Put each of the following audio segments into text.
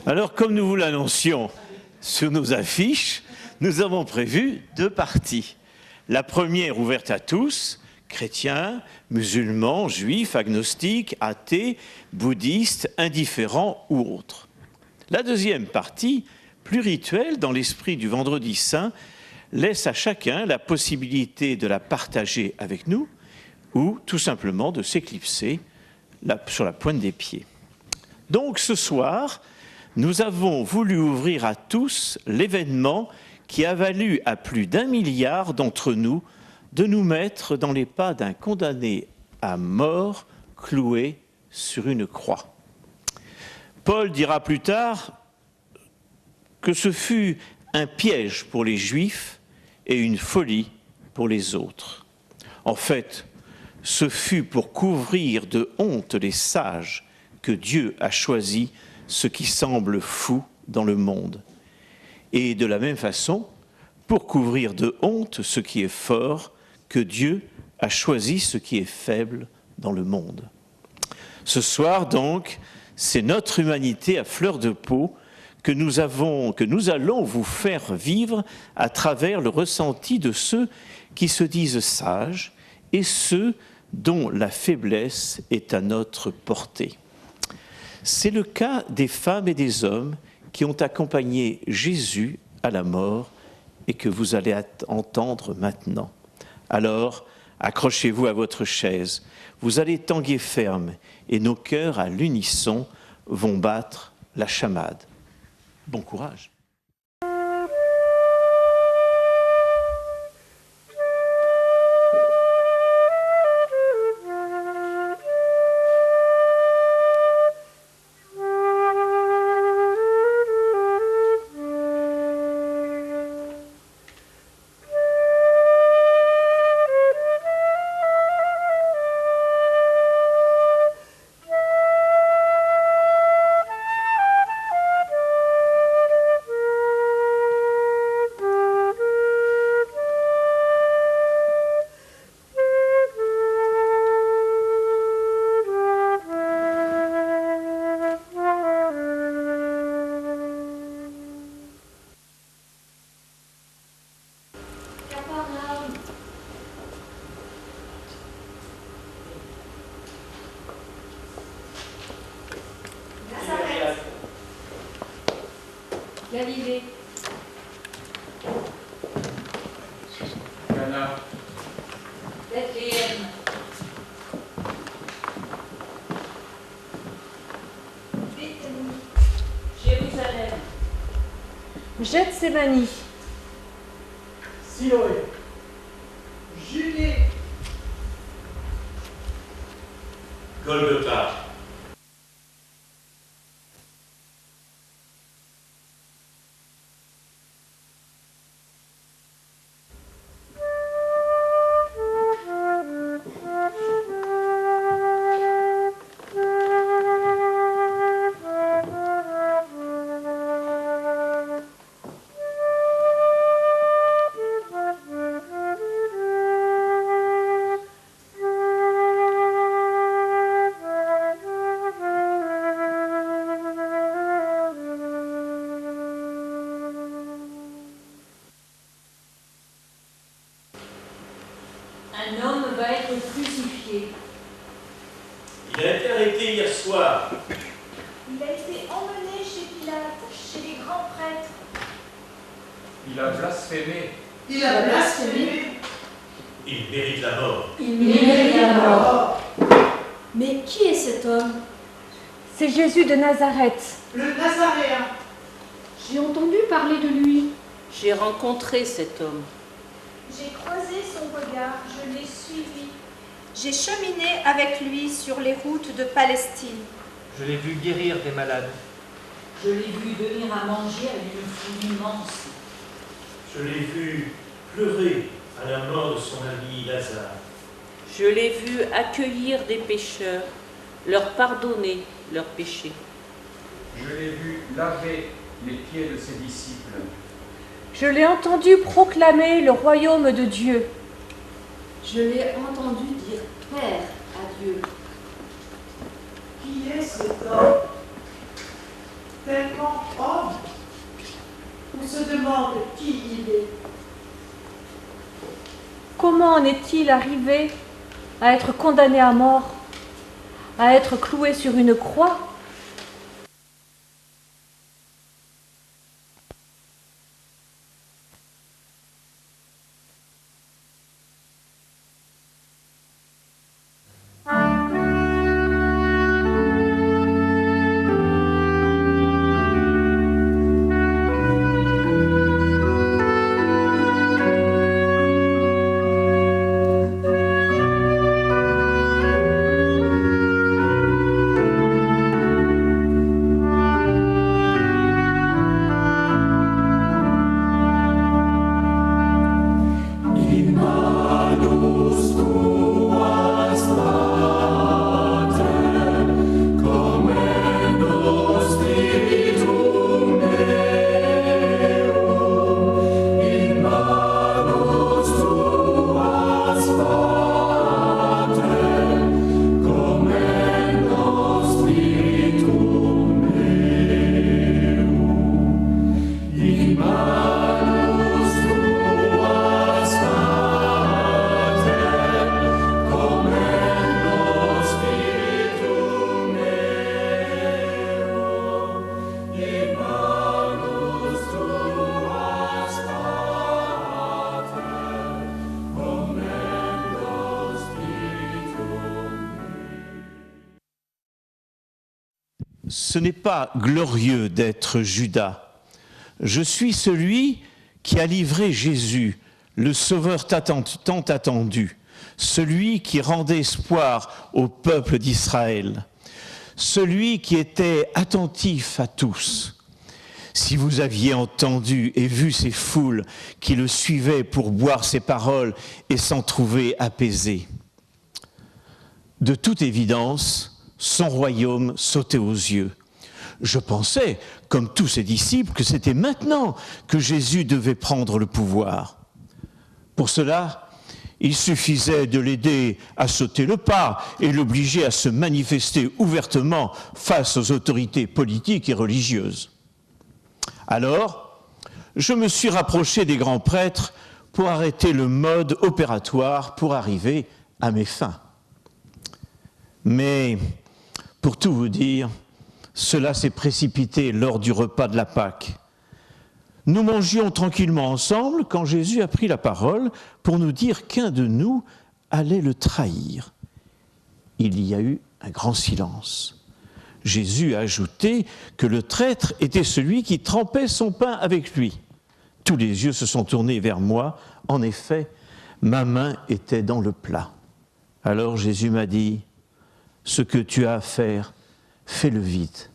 Alors, comme nous vous l'annoncions sur nos affiches, nous avons prévu 2 parties. La première ouverte à tous, chrétiens, musulmans, juifs, agnostiques, athées, bouddhistes, indifférents ou autres. La deuxième partie, plus rituelle dans l'esprit du Vendredi Saint, laisse à chacun la possibilité de la partager avec nous ou tout simplement de s'éclipser sur la pointe des pieds. Donc ce soir, nous avons voulu ouvrir à tous l'événement qui a valu à plus d'1 milliard d'entre nous de nous mettre dans les pas d'un condamné à mort cloué sur une croix. Paul dira plus tard que ce fut un piège pour les Juifs et une folie pour les autres. En fait, ce fut pour couvrir de honte les sages que Dieu a choisi ce qui semble fou dans le monde. Et de la même façon, pour couvrir de honte ce qui est fort, que Dieu a choisi ce qui est faible dans le monde. Ce soir donc, c'est notre humanité à fleur de peau que nous allons vous faire vivre à travers le ressenti de ceux qui se disent sages et ceux dont la faiblesse est à notre portée. C'est le cas des femmes et des hommes qui ont accompagné Jésus à la mort et que vous allez entendre maintenant. Alors, accrochez-vous à votre chaise, vous allez tanguer ferme et nos cœurs à l'unisson vont battre la chamade. Bon courage. Galilée. Cana. Bethléem. Jérusalem. Gethsémani. Siloé. Judée. Golgotha. Un homme va être crucifié. Il a été arrêté hier soir. Il a été emmené chez Pilate, chez les grands prêtres. Il a blasphémé. Il a blasphémé. Il mérite la mort. Il mérite la mort. Mais qui est cet homme? C'est Jésus de Nazareth. Le Nazaréen. J'ai entendu parler de lui. J'ai rencontré cet homme. J'ai croisé son regard, je l'ai suivi. J'ai cheminé avec lui sur les routes de Palestine. Je l'ai vu guérir des malades. Je l'ai vu donner à manger à une foule immense. Je l'ai vu pleurer à la mort de son ami Lazare. Je l'ai vu accueillir des pécheurs, leur pardonner leurs péchés. Je l'ai vu laver les pieds de ses disciples. Je l'ai entendu proclamer le royaume de Dieu. Je l'ai entendu dire Père à Dieu. Qui est cet homme? tellement homme. On se demande qui il est. Comment en est-il arrivé à être condamné à mort, à être cloué sur une croix ? Ce n'est pas glorieux d'être Judas. Je suis celui qui a livré Jésus, le Sauveur tant attendu, celui qui rendait espoir au peuple d'Israël, celui qui était attentif à tous. Si vous aviez entendu et vu ces foules qui le suivaient pour boire ses paroles et s'en trouver apaisés. De toute évidence, son royaume sautait aux yeux. Je pensais, comme tous ses disciples, que c'était maintenant que Jésus devait prendre le pouvoir. Pour cela, il suffisait de l'aider à sauter le pas et l'obliger à se manifester ouvertement face aux autorités politiques et religieuses. Alors, je me suis rapproché des grands prêtres pour arrêter le mode opératoire pour arriver à mes fins. Mais, pour tout vous dire, cela s'est précipité lors du repas de la Pâque. Nous mangions tranquillement ensemble quand Jésus a pris la parole pour nous dire qu'un de nous allait le trahir. Il y a eu un grand silence. Jésus a ajouté que le traître était celui qui trempait son pain avec lui. Tous les yeux se sont tournés vers moi. En effet, ma main était dans le plat. Alors Jésus m'a dit, « Ce que tu as à faire, fais-le vite. »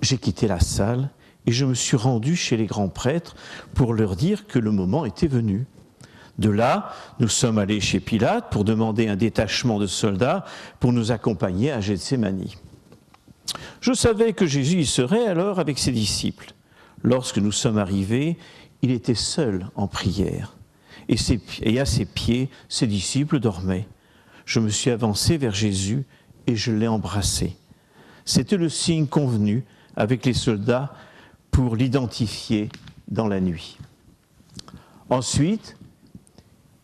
J'ai quitté la salle et je me suis rendu chez les grands prêtres pour leur dire que le moment était venu. De là, nous sommes allés chez Pilate pour demander un détachement de soldats pour nous accompagner à Gethsémani. Je savais que Jésus y serait alors avec ses disciples. Lorsque nous sommes arrivés, il était seul en prière et à ses pieds, ses disciples dormaient. Je me suis avancé vers Jésus et je l'ai embrassé. C'était le signe convenu avec les soldats pour l'identifier dans la nuit. Ensuite,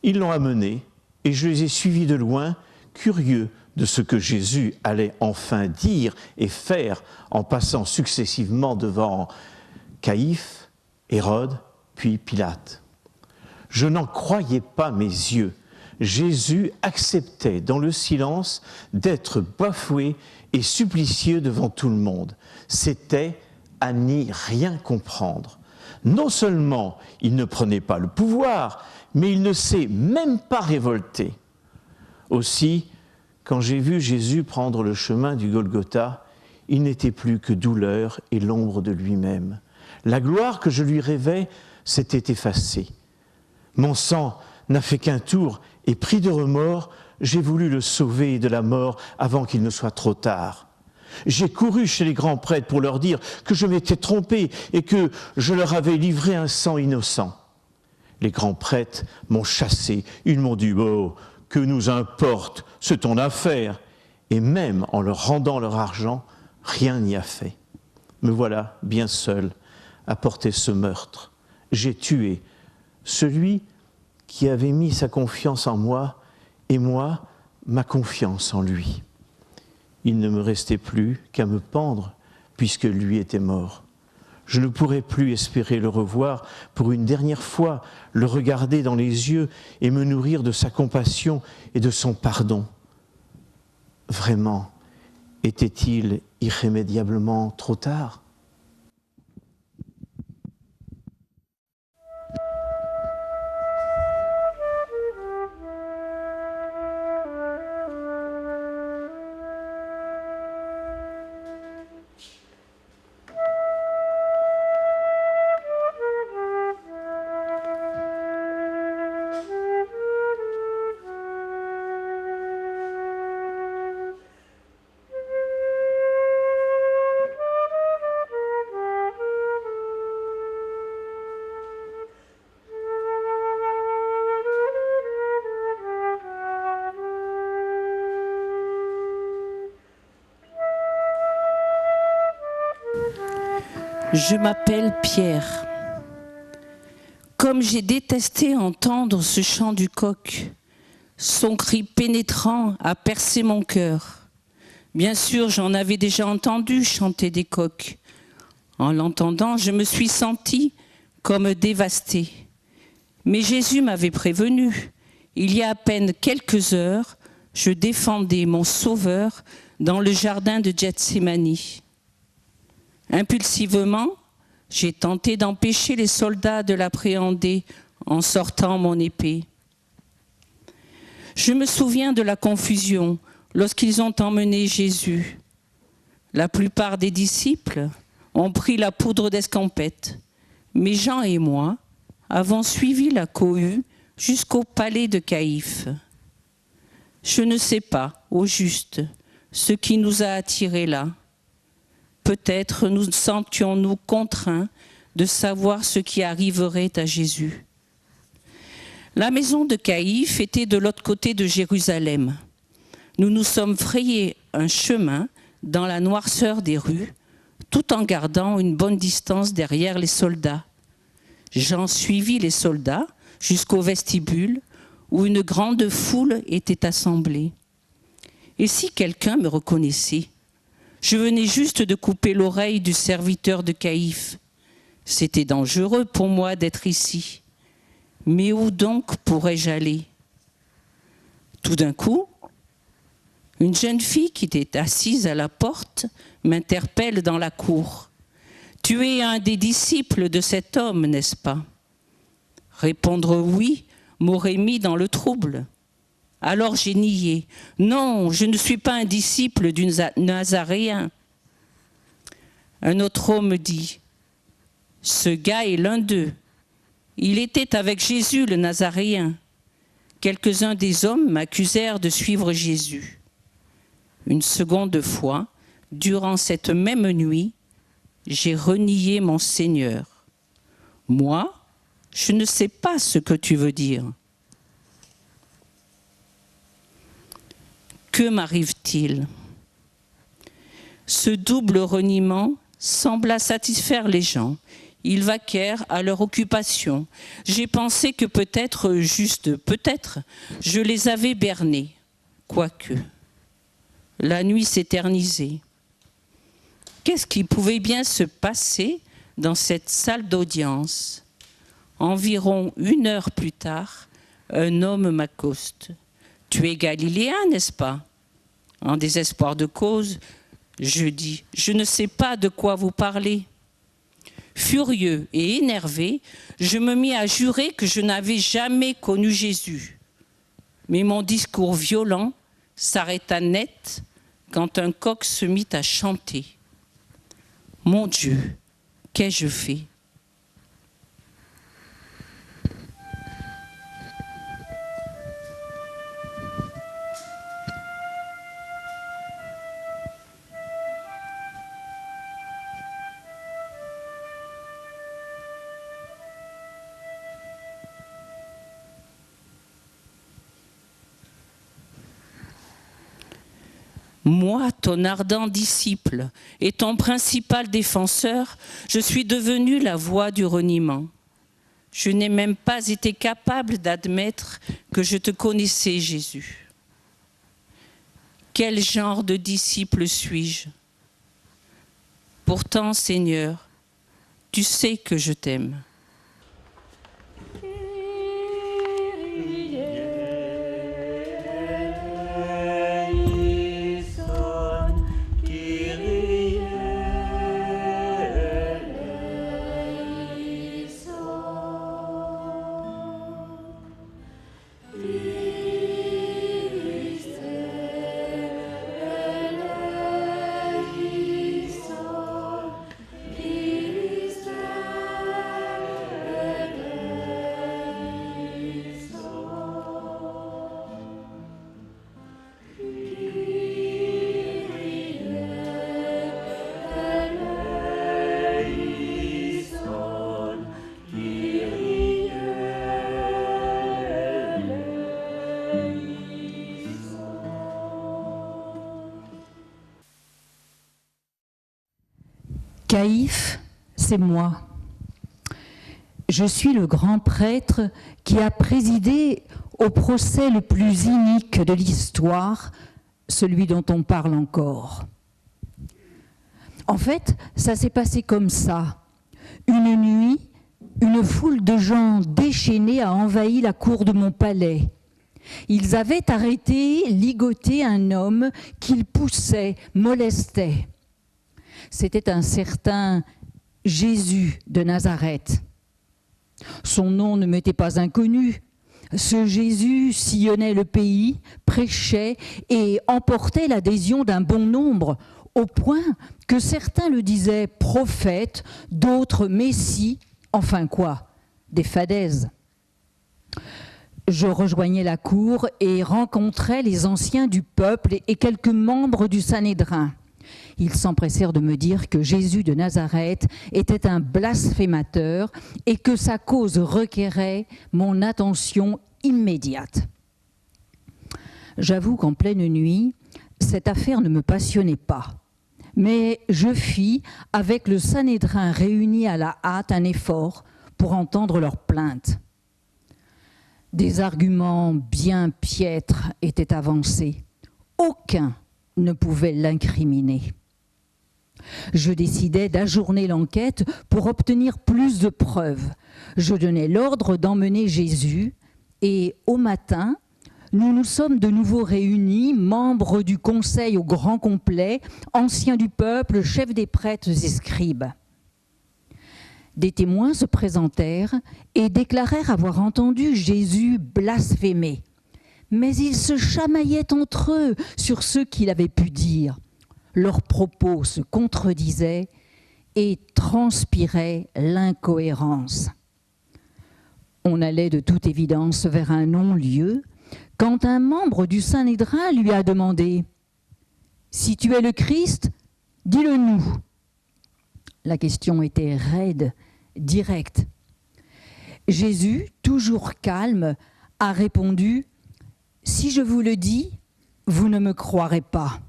ils l'ont amené et je les ai suivis de loin, curieux de ce que Jésus allait enfin dire et faire en passant successivement devant Caïphe, Hérode, puis Pilate. Je n'en croyais pas mes yeux. Jésus acceptait dans le silence d'être bafoué et supplicieux devant tout le monde. C'était à n'y rien comprendre. Non seulement il ne prenait pas le pouvoir, mais il ne s'est même pas révolté. Aussi, quand j'ai vu Jésus prendre le chemin du Golgotha, il n'était plus que douleur et l'ombre de lui-même. La gloire que je lui rêvais s'était effacée. Mon sang n'a fait qu'un tour et pris de remords, j'ai voulu le sauver de la mort avant qu'il ne soit trop tard. J'ai couru chez les grands prêtres pour leur dire que je m'étais trompé et que je leur avais livré un sang innocent. Les grands prêtres m'ont chassé, ils m'ont dit « Oh, que nous importe, c'est ton affaire !» Et même en leur rendant leur argent, rien n'y a fait. Me voilà bien seul à porter ce meurtre. J'ai tué celui qui avait mis sa confiance en moi et moi, ma confiance en lui. Il ne me restait plus qu'à me pendre puisque lui était mort. Je ne pourrais plus espérer le revoir pour une dernière fois, le regarder dans les yeux et me nourrir de sa compassion et de son pardon. Vraiment, était-il irrémédiablement trop tard ? Je m'appelle Pierre. Comme j'ai détesté entendre ce chant du coq, son cri pénétrant a percé mon cœur. Bien sûr, j'en avais déjà entendu chanter des coqs. En l'entendant, je me suis sentie comme dévastée. Mais Jésus m'avait prévenu. Il y a à peine quelques heures, je défendais mon Sauveur dans le jardin de Gethsémani. Impulsivement, j'ai tenté d'empêcher les soldats de l'appréhender en sortant mon épée. Je me souviens de la confusion lorsqu'ils ont emmené Jésus. La plupart des disciples ont pris la poudre d'escampette, mais Jean et moi avons suivi la cohue jusqu'au palais de Caïphe. Je ne sais pas, au juste, ce qui nous a attirés là. Peut-être nous sentions-nous contraints de savoir ce qui arriverait à Jésus. La maison de Caïphe était de l'autre côté de Jérusalem. Nous nous sommes frayés un chemin dans la noirceur des rues, tout en gardant une bonne distance derrière les soldats. Jean suivit les soldats jusqu'au vestibule où une grande foule était assemblée. Et si quelqu'un me reconnaissait ? Je venais juste de couper l'oreille du serviteur de Caïphe. C'était dangereux pour moi d'être ici. Mais où donc pourrais-je aller ? Tout d'un coup, une jeune fille qui était assise à la porte m'interpelle dans la cour. « Tu es un des disciples de cet homme, n'est-ce pas ?» Répondre oui m'aurait mis dans le trouble. Alors j'ai nié. Non, je ne suis pas un disciple du Nazaréen. Un autre homme dit, ce gars est l'un d'eux. Il était avec Jésus le Nazaréen. Quelques-uns des hommes m'accusèrent de suivre Jésus. Une seconde fois, durant cette même nuit, j'ai renié mon Seigneur. Moi, je ne sais pas ce que tu veux dire. Que m'arrive-t-il ? Ce double reniement sembla satisfaire les gens. Ils vaquèrent à leur occupation. J'ai pensé que peut-être, juste peut-être, je les avais bernés. Quoique, la nuit s'éternisait. Qu'est-ce qui pouvait bien se passer dans cette salle d'audience ? Environ 1 heure plus tard, un homme m'accoste. « Tu es galiléen, n'est-ce pas ?» En désespoir de cause, je dis « Je ne sais pas de quoi vous parlez. » Furieux et énervé, je me mis à jurer que je n'avais jamais connu Jésus. Mais mon discours violent s'arrêta net quand un coq se mit à chanter. Mon Dieu, qu'ai-je fait ? Moi, ton ardent disciple et ton principal défenseur, je suis devenu la voix du reniement. Je n'ai même pas été capable d'admettre que je te connaissais, Jésus. Quel genre de disciple suis-je? Pourtant, Seigneur, tu sais que je t'aime. Caïphe, c'est moi. Je suis le grand prêtre qui a présidé au procès le plus inique de l'histoire, celui dont on parle encore. En fait, ça s'est passé comme ça. Une nuit, une foule de gens déchaînés a envahi la cour de mon palais. Ils avaient arrêté, ligoté un homme qu'ils poussaient, molestaient. C'était un certain Jésus de Nazareth. Son nom ne m'était pas inconnu. Ce Jésus sillonnait le pays, prêchait et emportait l'adhésion d'un bon nombre, au point que certains le disaient prophète, d'autres messie, enfin quoi, des fadaises. Je rejoignais la cour et rencontrais les anciens du peuple et quelques membres du Sanhédrin. Ils s'empressèrent de me dire que Jésus de Nazareth était un blasphémateur et que sa cause requérait mon attention immédiate. J'avoue qu'en pleine nuit, cette affaire ne me passionnait pas. Mais je fis, avec le Sanhédrin réuni à la hâte, un effort pour entendre leurs plaintes. Des arguments bien piètres étaient avancés. Aucun ne pouvait l'incriminer. Je décidai d'ajourner l'enquête pour obtenir plus de preuves. Je donnai l'ordre d'emmener Jésus et au matin, nous nous sommes de nouveau réunis, membres du conseil au grand complet, anciens du peuple, chefs des prêtres et scribes. Des témoins se présentèrent et déclarèrent avoir entendu Jésus blasphémer. Mais ils se chamaillaient entre eux sur ce qu'il avait pu dire. Leurs propos se contredisaient et transpiraient l'incohérence. On allait de toute évidence vers un non-lieu quand un membre du Sanhédrin lui a demandé « Si tu es le Christ, dis-le-nous ». La question était raide, directe. Jésus, toujours calme, a répondu « Si je vous le dis, vous ne me croirez pas ».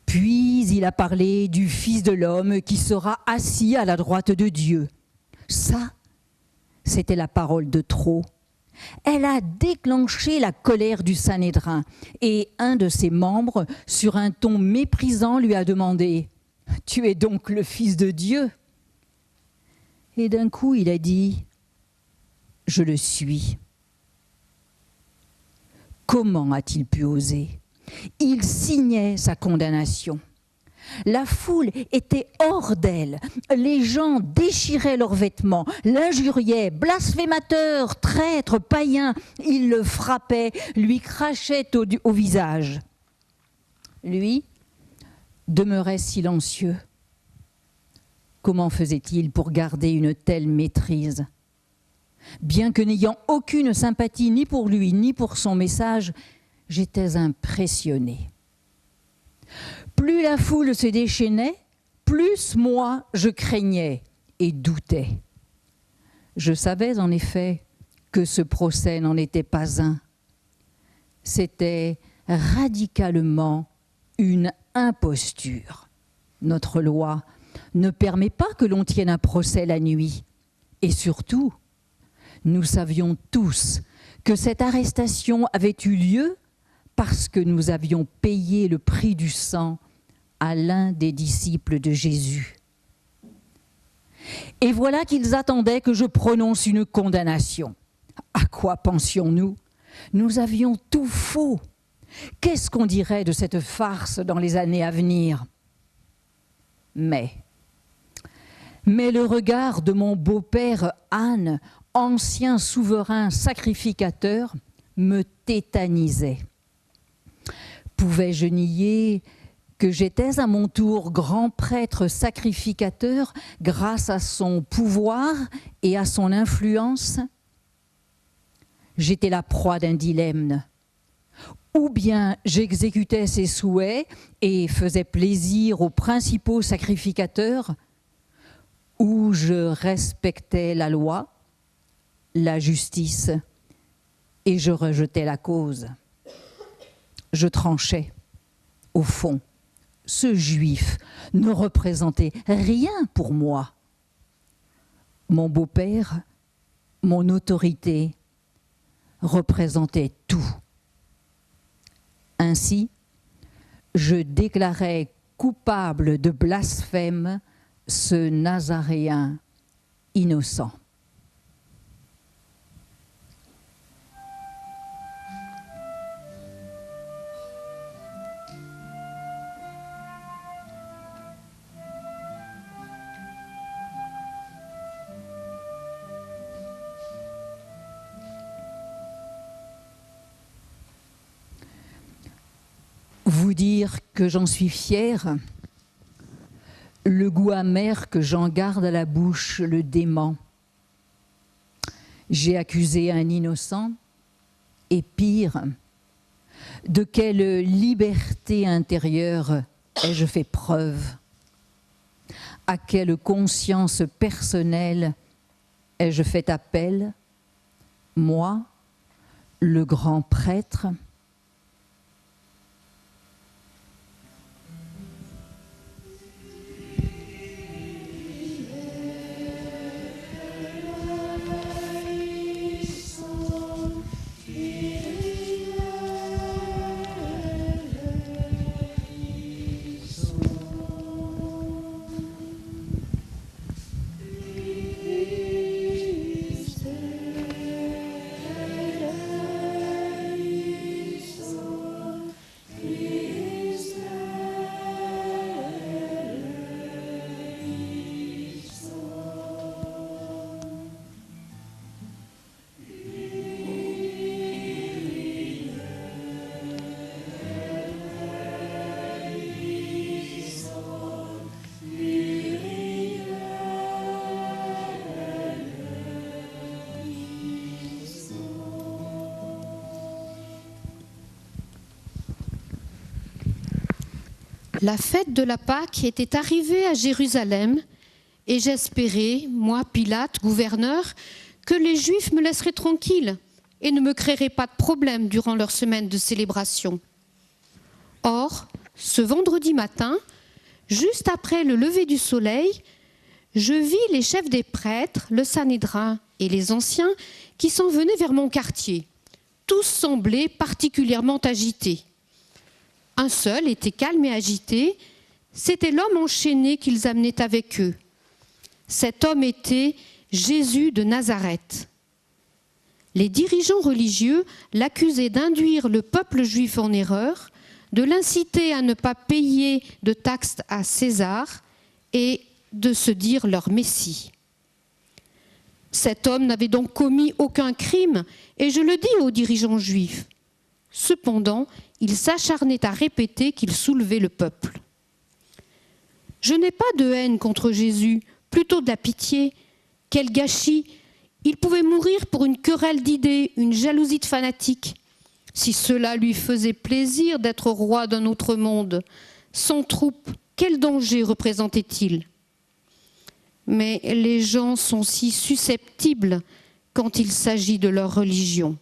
Puis il a parlé du Fils de l'homme qui sera assis à la droite de Dieu. Ça, c'était la parole de trop. Elle a déclenché la colère du Sanhédrin et un de ses membres, sur un ton méprisant, lui a demandé « Tu es donc le Fils de Dieu ?» Et d'un coup, il a dit « Je le suis ». Comment a-t-il pu oser ? Il signait sa condamnation. La foule était hors d'elle. Les gens déchiraient leurs vêtements, l'injuriaient, blasphémateur, traître, païen. Ils le frappaient, lui crachaient au visage. Lui demeurait silencieux. Comment faisait-il pour garder une telle maîtrise ? Bien que n'ayant aucune sympathie ni pour lui ni pour son message, j'étais impressionnée. Plus la foule se déchaînait, plus moi je craignais et doutais. Je savais en effet que ce procès n'en était pas un. C'était radicalement une imposture. Notre loi ne permet pas que l'on tienne un procès la nuit. Et surtout, nous savions tous que cette arrestation avait eu lieu parce que nous avions payé le prix du sang à l'un des disciples de Jésus. Et voilà qu'ils attendaient que je prononce une condamnation. À quoi pensions-nous? Nous avions tout faux. Qu'est-ce qu'on dirait de cette farce dans les années à venir? Mais le regard de mon beau-père Anne, ancien souverain sacrificateur, me tétanisait. Pouvais-je nier que j'étais à mon tour grand prêtre sacrificateur grâce à son pouvoir et à son influence? J'étais la proie d'un dilemme. Ou bien j'exécutais ses souhaits et faisais plaisir aux principaux sacrificateurs, ou je respectais la loi, la justice, et je rejetais la cause. Je tranchais. Au fond, ce juif ne représentait rien pour moi. Mon beau-père, mon autorité, représentait tout. Ainsi, je déclarais coupable de blasphème ce Nazaréen innocent. Vous dire que j'en suis fière, le goût amer que j'en garde à la bouche le dément. J'ai accusé un innocent, et pire, de quelle liberté intérieure ai-je fait preuve? À quelle conscience personnelle ai-je fait appel? Moi, le grand prêtre? La fête de la Pâque était arrivée à Jérusalem et j'espérais, moi, Pilate, gouverneur, que les Juifs me laisseraient tranquille et ne me créeraient pas de problème durant leur semaine de célébration. Or, ce vendredi matin, juste après le lever du soleil, je vis les chefs des prêtres, le Sanhédrin et les anciens qui s'en venaient vers mon quartier. Tous semblaient particulièrement agités. Un seul était calme et agité, c'était l'homme enchaîné qu'ils amenaient avec eux. Cet homme était Jésus de Nazareth. Les dirigeants religieux l'accusaient d'induire le peuple juif en erreur, de l'inciter à ne pas payer de taxes à César et de se dire leur Messie. Cet homme n'avait donc commis aucun crime, et je le dis aux dirigeants juifs. Cependant, il s'acharnait à répéter qu'il soulevait le peuple. Je n'ai pas de haine contre Jésus, plutôt de la pitié. Quel gâchis! Il pouvait mourir pour une querelle d'idées, une jalousie de fanatiques. Si cela lui faisait plaisir d'être roi d'un autre monde, sans troupe, quel danger représentait-il? Mais les gens sont si susceptibles quand il s'agit de leur religion.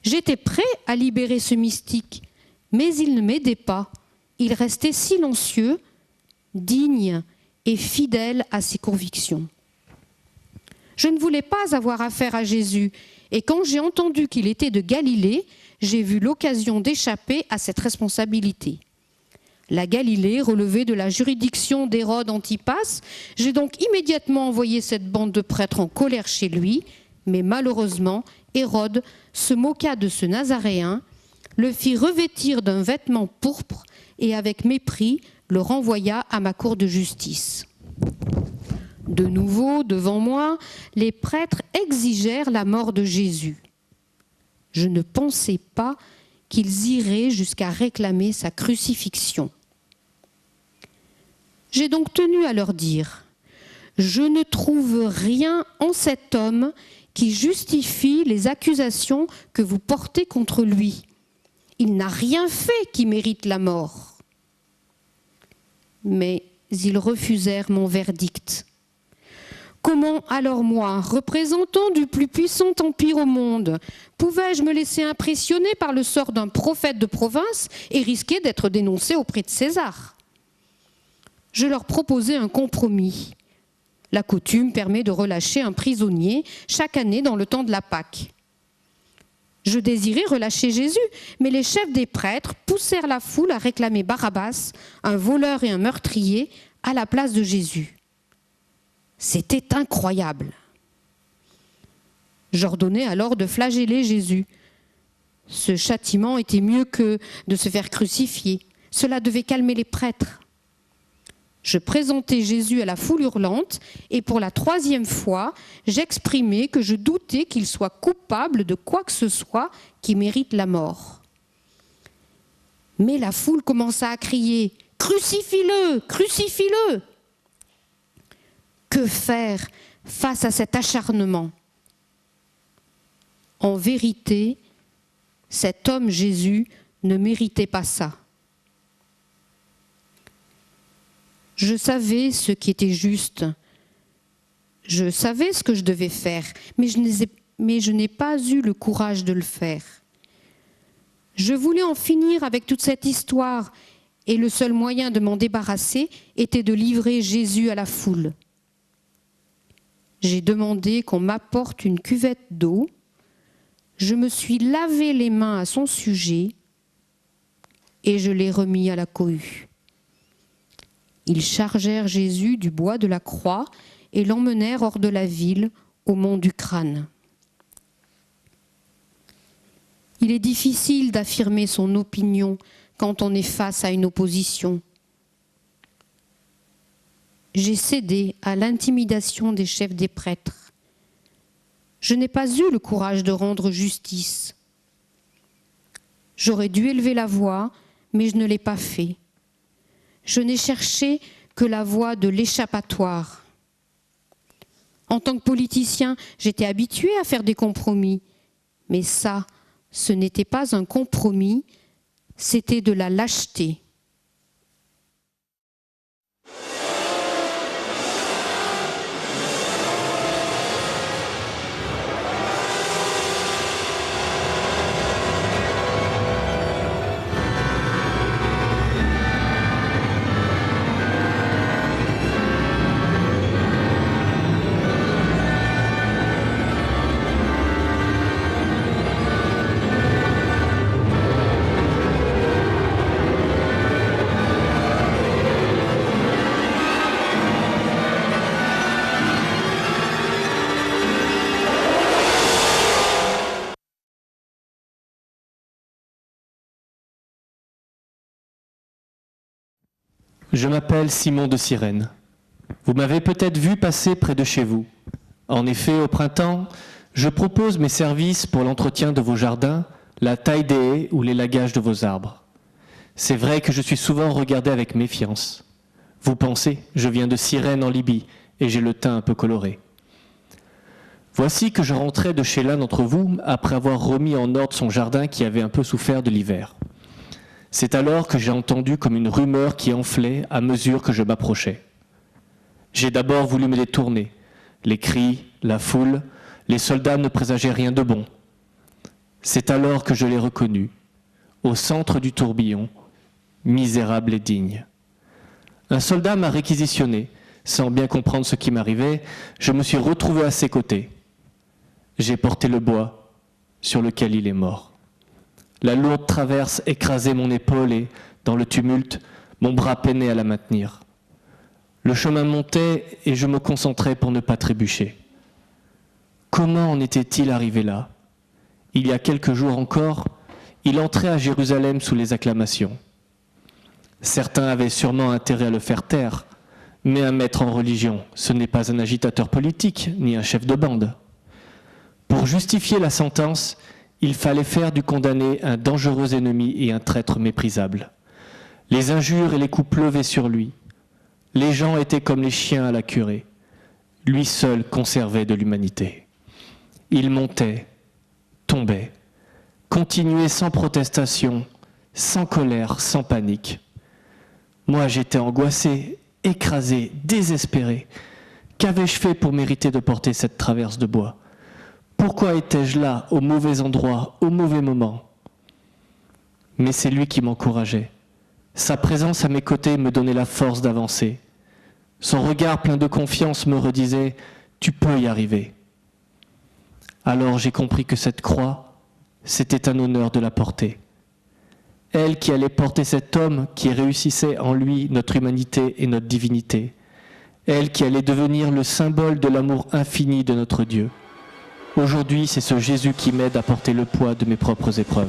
J'étais prêt à libérer ce mystique, mais il ne m'aidait pas. Il restait silencieux, digne et fidèle à ses convictions. Je ne voulais pas avoir affaire à Jésus, et quand j'ai entendu qu'il était de Galilée, j'ai vu l'occasion d'échapper à cette responsabilité. La Galilée relevait de la juridiction d'Hérode Antipas. J'ai donc immédiatement envoyé cette bande de prêtres en colère chez lui, mais malheureusement, Hérode se moqua de ce Nazaréen, le fit revêtir d'un vêtement pourpre et avec mépris le renvoya à ma cour de justice. De nouveau, devant moi, les prêtres exigèrent la mort de Jésus. Je ne pensais pas qu'ils iraient jusqu'à réclamer sa crucifixion. J'ai donc tenu à leur dire « Je ne trouve rien en cet homme qui justifie les accusations que vous portez contre lui. Il n'a rien fait qui mérite la mort. » Mais ils refusèrent mon verdict. Comment alors moi, représentant du plus puissant empire au monde, pouvais-je me laisser impressionner par le sort d'un prophète de province et risquer d'être dénoncé auprès de César ? Je leur proposai un compromis. La coutume permet de relâcher un prisonnier chaque année dans le temps de la Pâque. Je désirais relâcher Jésus, mais les chefs des prêtres poussèrent la foule à réclamer Barabbas, un voleur et un meurtrier, à la place de Jésus. C'était incroyable. J'ordonnai alors de flageller Jésus. Ce châtiment était mieux que de se faire crucifier. Cela devait calmer les prêtres. Je présentai Jésus à la foule hurlante et pour la 3e fois, j'exprimai que je doutais qu'il soit coupable de quoi que ce soit qui mérite la mort. Mais la foule commença à crier « Crucifie-le! Crucifie-le » Que faire face à cet acharnement ? En vérité, cet homme Jésus ne méritait pas ça. Je savais ce qui était juste. Je savais ce que je devais faire, mais je n'ai pas eu le courage de le faire. Je voulais en finir avec toute cette histoire, et le seul moyen de m'en débarrasser était de livrer Jésus à la foule. J'ai demandé qu'on m'apporte une cuvette d'eau. Je me suis lavé les mains à son sujet et je l'ai remis à la cohue. Ils chargèrent Jésus du bois de la croix et l'emmenèrent hors de la ville, au mont du Crâne. Il est difficile d'affirmer son opinion quand on est face à une opposition. J'ai cédé à l'intimidation des chefs des prêtres. Je n'ai pas eu le courage de rendre justice. J'aurais dû élever la voix, mais je ne l'ai pas fait. Je n'ai cherché que la voie de l'échappatoire. En tant que politicien, j'étais habitué à faire des compromis. Mais ça, ce n'était pas un compromis, c'était de la lâcheté. Je m'appelle Simon de Cyrène. Vous m'avez peut-être vu passer près de chez vous. En effet, au printemps, je propose mes services pour l'entretien de vos jardins, la taille des haies ou l'élagage de vos arbres. C'est vrai que je suis souvent regardé avec méfiance. Vous pensez, je viens de Cyrène en Libye et j'ai le teint un peu coloré. Voici que je rentrais de chez l'un d'entre vous après avoir remis en ordre son jardin qui avait un peu souffert de l'hiver. C'est alors que j'ai entendu comme une rumeur qui enflait à mesure que je m'approchais. J'ai d'abord voulu me détourner. Les cris, la foule, les soldats ne présageaient rien de bon. C'est alors que je l'ai reconnu, au centre du tourbillon, misérable et digne. Un soldat m'a réquisitionné. Sans bien comprendre ce qui m'arrivait, je me suis retrouvé à ses côtés. J'ai porté le bois sur lequel il est mort. La lourde traverse écrasait mon épaule et, dans le tumulte, mon bras peinait à la maintenir. Le chemin montait et je me concentrais pour ne pas trébucher. Comment en était-il arrivé là? Il y a quelques jours encore, il entrait à Jérusalem sous les acclamations. Certains avaient sûrement intérêt à le faire taire, mais un maître en religion, ce n'est pas un agitateur politique, ni un chef de bande. Pour justifier la sentence, il fallait faire du condamné un dangereux ennemi et un traître méprisable. Les injures et les coups pleuvaient sur lui. Les gens étaient comme les chiens à la curée. Lui seul conservait de l'humanité. Il montait, tombait, continuait sans protestation, sans colère, sans panique. Moi, j'étais angoissé, écrasé, désespéré. Qu'avais-je fait pour mériter de porter cette traverse de bois? Pourquoi étais-je là, au mauvais endroit, au mauvais moment? Mais c'est lui qui m'encourageait. Sa présence à mes côtés me donnait la force d'avancer. Son regard plein de confiance me redisait « Tu peux y arriver ». Alors j'ai compris que cette croix, c'était un honneur de la porter. Elle qui allait porter cet homme qui réussissait en lui notre humanité et notre divinité. Elle qui allait devenir le symbole de l'amour infini de notre Dieu. Aujourd'hui, c'est ce Jésus qui m'aide à porter le poids de mes propres épreuves.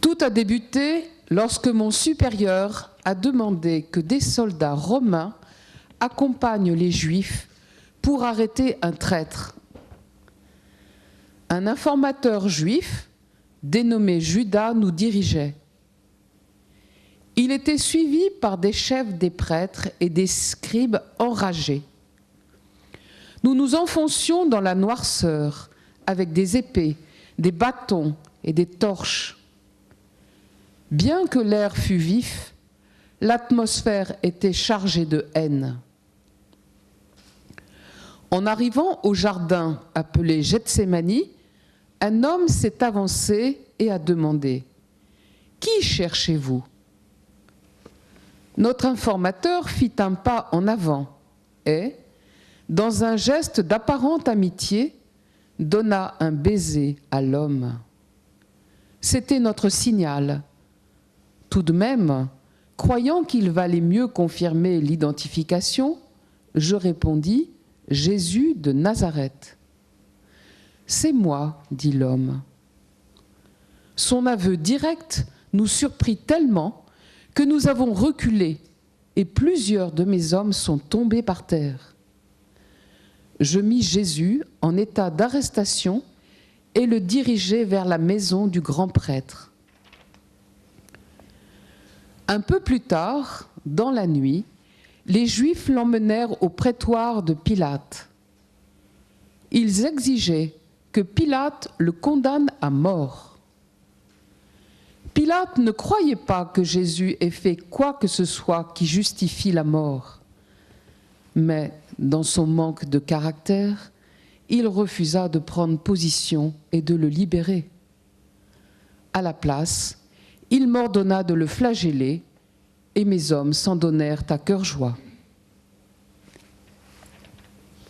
Tout a débuté lorsque mon supérieur a demandé que des soldats romains accompagnent les Juifs pour arrêter un traître. Un informateur juif, dénommé Judas, nous dirigeait. Il était suivi par des chefs des prêtres et des scribes enragés. Nous nous enfoncions dans la noirceur avec des épées, des bâtons et des torches. Bien que l'air fût vif, l'atmosphère était chargée de haine. En arrivant au jardin appelé Gethsémani, un homme s'est avancé et a demandé « Qui cherchez-vous » Notre informateur fit un pas en avant et, dans un geste d'apparente amitié, donna un baiser à l'homme. C'était notre signal. Tout de même, croyant qu'il valait mieux confirmer l'identification, je répondis « Jésus de Nazareth ». « C'est moi, dit l'homme. Son aveu direct nous surprit tellement que nous avons reculé et plusieurs de mes hommes sont tombés par terre. Je mis Jésus en état d'arrestation et le dirigeai vers la maison du grand prêtre. Un peu plus tard, dans la nuit, les Juifs l'emmenèrent au prétoire de Pilate. Ils exigeaient que Pilate le condamne à mort. Pilate ne croyait pas que Jésus ait fait quoi que ce soit qui justifie la mort. Mais dans son manque de caractère, il refusa de prendre position et de le libérer. À la place, il m'ordonna de le flageller et mes hommes s'en donnèrent à cœur joie.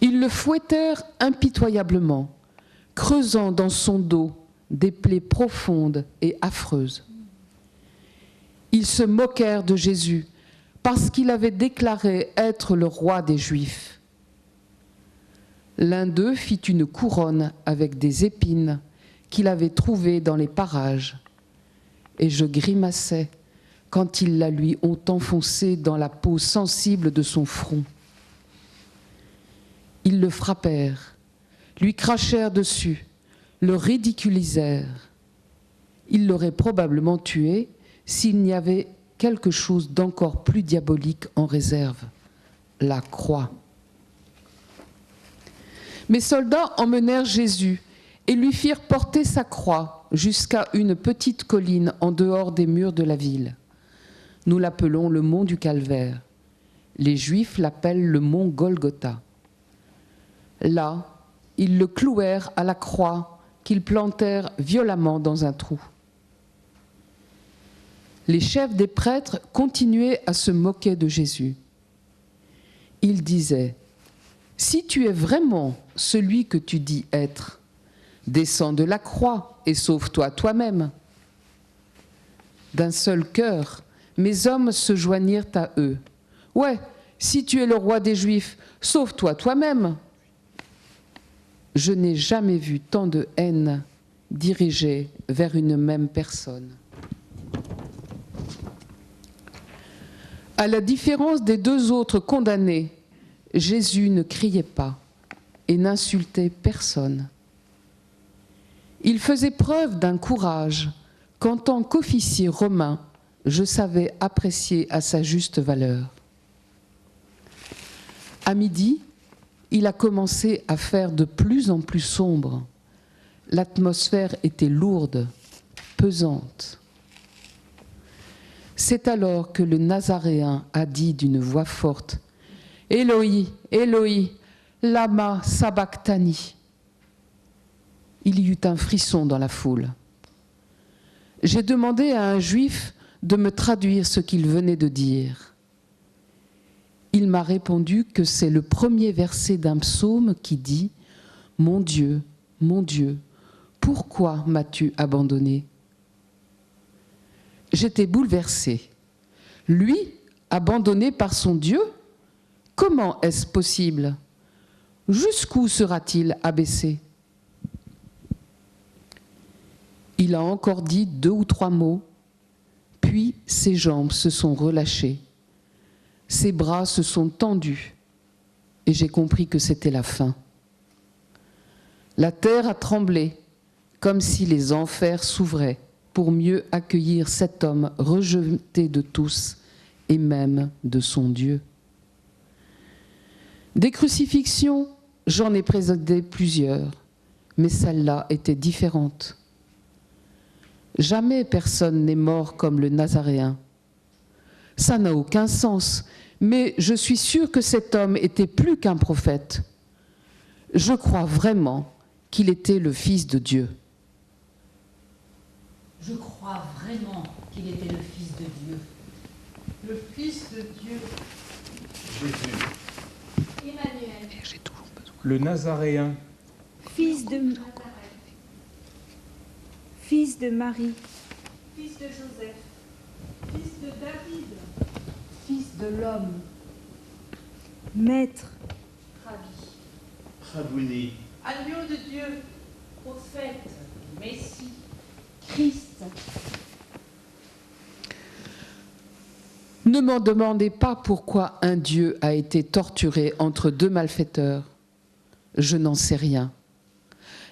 Ils le fouettèrent impitoyablement, creusant dans son dos des plaies profondes et affreuses. Ils se moquèrent de Jésus parce qu'il avait déclaré être le roi des Juifs. L'un d'eux fit une couronne avec des épines qu'il avait trouvées dans les parages, et je grimaçais quand ils la lui ont enfoncée dans la peau sensible de son front. Ils le frappèrent, lui crachèrent dessus, le ridiculisèrent. Ils l'auraient probablement tué s'il n'y avait quelque chose d'encore plus diabolique en réserve, la croix. Mes soldats emmenèrent Jésus et lui firent porter sa croix jusqu'à une petite colline en dehors des murs de la ville. Nous l'appelons le mont du Calvaire. Les Juifs l'appellent le mont Golgotha. Là, ils le clouèrent à la croix qu'ils plantèrent violemment dans un trou. Les chefs des prêtres continuaient à se moquer de Jésus. Ils disaient : « Si tu es vraiment celui que tu dis être, descends de la croix et sauve-toi toi-même. » D'un seul cœur, mes hommes se joignirent à eux. « Ouais, si tu es le roi des Juifs, sauve-toi toi-même. » Je n'ai jamais vu tant de haine dirigée vers une même personne. À la différence des deux autres condamnés, Jésus ne criait pas et n'insultait personne. Il faisait preuve d'un courage qu'en tant qu'officier romain, je savais apprécier à sa juste valeur. À midi, il a commencé à faire de plus en plus sombre. L'atmosphère était lourde, pesante. C'est alors que le Nazaréen a dit d'une voix forte : « Éloi, Éloi, lama sabachthani » Il y eut un frisson dans la foule. J'ai demandé à un juif de me traduire ce qu'il venait de dire. Il m'a répondu que c'est le premier verset d'un psaume qui dit « Mon Dieu, pourquoi m'as-tu abandonné ?» J'étais bouleversée. Lui, abandonné par son Dieu ? Comment est-ce possible ? Jusqu'où sera-t-il abaissé ? Il a encore dit 2 ou 3 mots, puis ses jambes se sont relâchées, ses bras se sont tendus, et j'ai compris que c'était la fin. La terre a tremblé, comme si les enfers s'ouvraient pour mieux accueillir cet homme rejeté de tous et même de son Dieu. Des crucifixions, j'en ai présidé plusieurs, mais celle-là était différente. Jamais personne n'est mort comme le Nazaréen. Ça n'a aucun sens, mais je suis sûre que cet homme était plus qu'un prophète. Je crois vraiment qu'il était le Fils de Dieu. Je crois vraiment qu'il était le Fils de Dieu. Le Fils de Dieu. Jésus. Emmanuel. Le Nazaréen. Fils de Marie. Fils de Joseph. Fils de David. Fils de l'homme. Maître. Rabbi. Rabouni. Agneau de Dieu. Prophète. Messie. Christ. Ne m'en demandez pas pourquoi un Dieu a été torturé entre 2 malfaiteurs. Je n'en sais rien.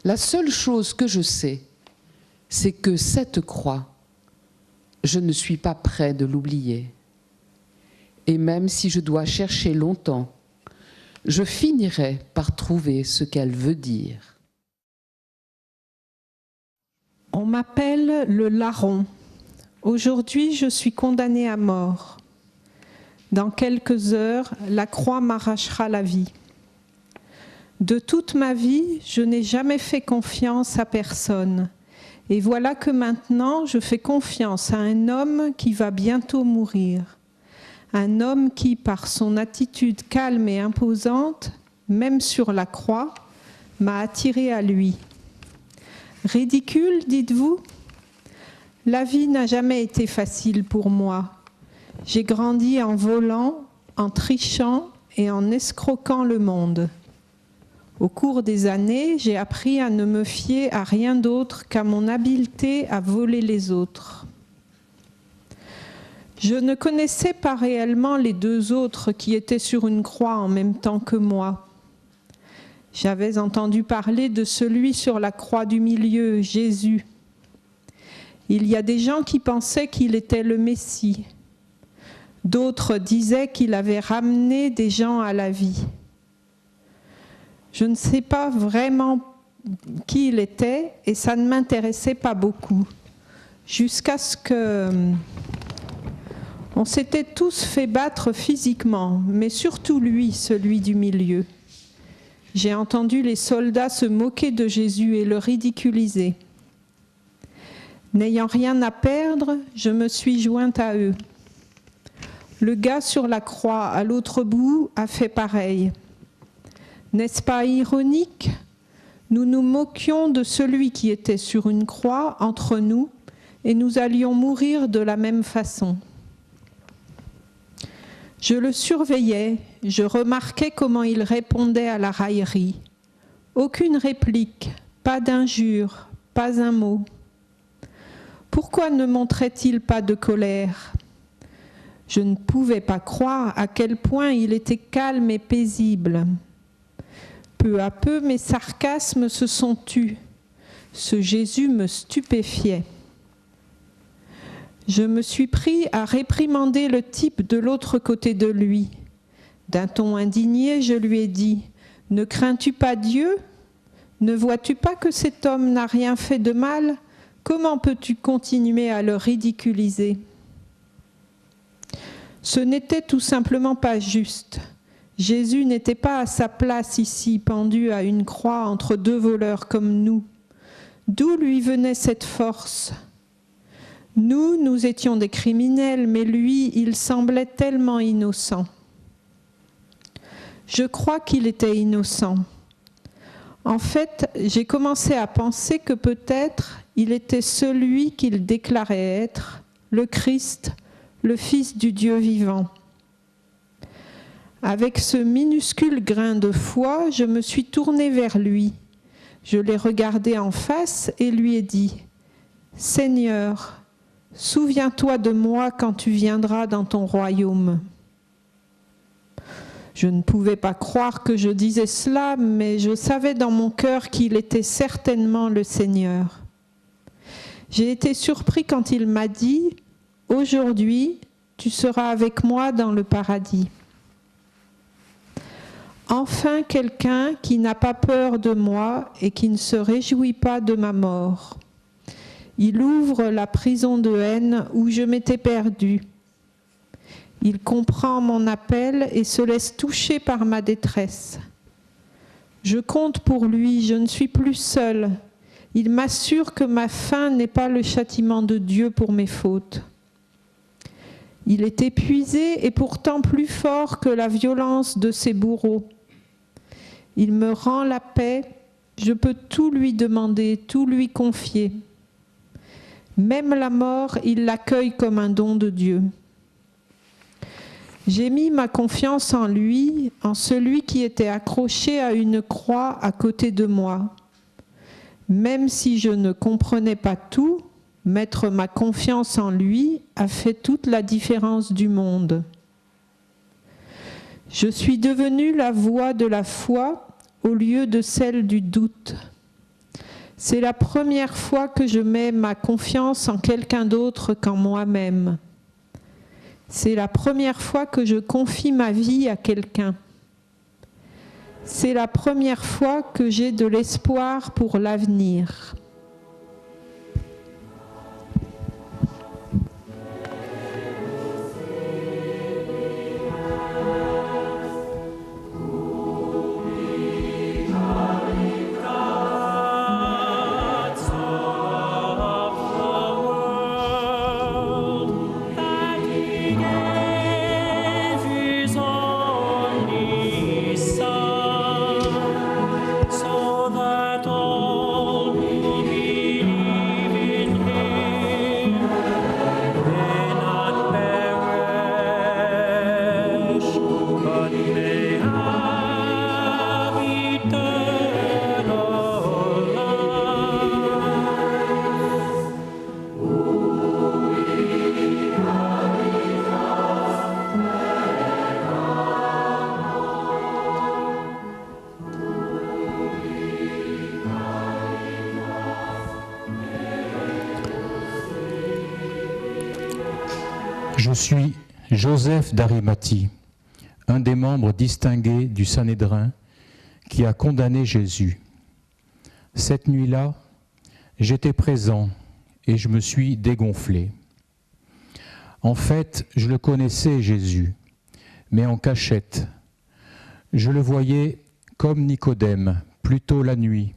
La seule chose que je sais, c'est que cette croix, je ne suis pas prêt de l'oublier. Et même si je dois chercher longtemps, je finirai par trouver ce qu'elle veut dire. On m'appelle le larron. Aujourd'hui, je suis condamnée à mort. Dans quelques heures, la croix m'arrachera la vie. De toute ma vie, je n'ai jamais fait confiance à personne. Et voilà que maintenant, je fais confiance à un homme qui va bientôt mourir. Un homme qui, par son attitude calme et imposante, même sur la croix, m'a attiré à lui. Ridicule, dites-vous ? La vie n'a jamais été facile pour moi. J'ai grandi en volant, en trichant et en escroquant le monde. Au cours des années, j'ai appris à ne me fier à rien d'autre qu'à mon habileté à voler les autres. Je ne connaissais pas réellement les deux autres qui étaient sur une croix en même temps que moi. J'avais entendu parler de celui sur la croix du milieu, Jésus. Il y a des gens qui pensaient qu'il était le Messie. D'autres disaient qu'il avait ramené des gens à la vie. Je ne sais pas vraiment qui il était et ça ne m'intéressait pas beaucoup. Jusqu'à ce que... On s'était tous fait battre physiquement, mais surtout lui, celui du milieu. J'ai entendu les soldats se moquer de Jésus et le ridiculiser. N'ayant rien à perdre, je me suis jointe à eux. Le gars sur la croix, à l'autre bout, a fait pareil. N'est-ce pas ironique ? Nous nous moquions de celui qui était sur une croix entre nous et nous allions mourir de la même façon. Je le surveillais, je remarquais comment il répondait à la raillerie. Aucune réplique, pas d'injure, pas un mot. Pourquoi ne montrait-il pas de colère ? Je ne pouvais pas croire à quel point il était calme et paisible. Peu à peu, mes sarcasmes se sont tus. Ce Jésus me stupéfiait. Je me suis pris à réprimander le type de l'autre côté de lui. D'un ton indigné, je lui ai dit « Ne crains-tu pas Dieu ? Ne vois-tu pas que cet homme n'a rien fait de mal ? Comment peux-tu continuer à le ridiculiser ?» Ce n'était tout simplement pas juste. Jésus n'était pas à sa place ici, pendu à une croix entre deux voleurs comme nous. D'où lui venait cette force ? Nous étions des criminels, mais lui, il semblait tellement innocent. Je crois qu'il était innocent. En fait, j'ai commencé à penser que peut-être il était celui qu'il déclarait être, le Christ, le Fils du Dieu vivant. Avec ce minuscule grain de foi, je me suis tournée vers lui. Je l'ai regardé en face et lui ai dit « Seigneur, souviens-toi de moi quand tu viendras dans ton royaume. » Je ne pouvais pas croire que je disais cela, mais je savais dans mon cœur qu'il était certainement le Seigneur. J'ai été surpris quand il m'a dit « Aujourd'hui, tu seras avec moi dans le paradis. » Enfin quelqu'un qui n'a pas peur de moi et qui ne se réjouit pas de ma mort. Il ouvre la prison de haine où je m'étais perdue. Il comprend mon appel et se laisse toucher par ma détresse. Je compte pour lui, je ne suis plus seule. Il m'assure que ma fin n'est pas le châtiment de Dieu pour mes fautes. Il est épuisé et pourtant plus fort que la violence de ses bourreaux. Il me rend la paix, je peux tout lui demander, tout lui confier. Même la mort, il l'accueille comme un don de Dieu. J'ai mis ma confiance en lui, en celui qui était accroché à une croix à côté de moi. Même si je ne comprenais pas tout, mettre ma confiance en lui a fait toute la différence du monde. Je suis devenue la voix de la foi au lieu de celle du doute. C'est la première fois que je mets ma confiance en quelqu'un d'autre qu'en moi-même. C'est la première fois que je confie ma vie à quelqu'un. C'est la première fois que j'ai de l'espoir pour l'avenir. suis Joseph d'Arimathie, un des membres distingués du Sanhédrin qui a condamné Jésus. Cette nuit-là, j'étais présent et je me suis dégonflé. En fait, je le connaissais, Jésus, mais en cachette. Je le voyais comme Nicodème, plutôt la nuit,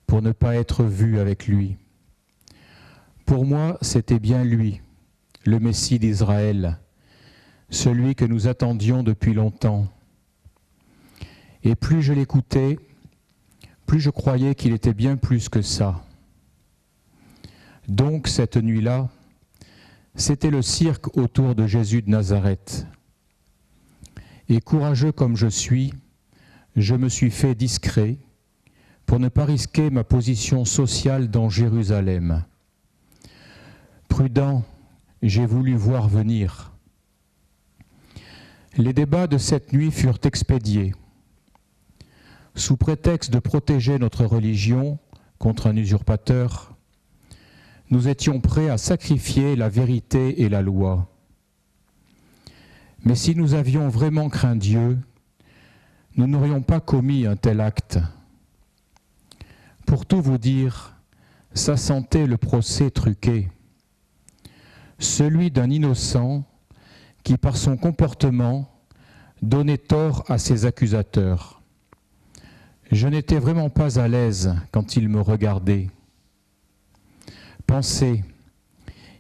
pour ne pas être vu avec lui. Pour moi, c'était bien lui, le Messie d'Israël, celui que nous attendions depuis longtemps. Et plus je l'écoutais, plus je croyais qu'il était bien plus que ça. Donc cette nuit-là, c'était le cirque autour de Jésus de Nazareth. Et courageux comme je suis, je me suis fait discret pour ne pas risquer ma position sociale dans Jérusalem. Prudent, j'ai voulu voir venir. Les débats de cette nuit furent expédiés. Sous prétexte de protéger notre religion contre un usurpateur, nous étions prêts à sacrifier la vérité et la loi. Mais si nous avions vraiment craint Dieu, nous n'aurions pas commis un tel acte. Pour tout vous dire, ça sentait le procès truqué, celui d'un innocent qui, par son comportement, donnait tort à ses accusateurs. Je n'étais vraiment pas à l'aise quand il me regardait. Pensez,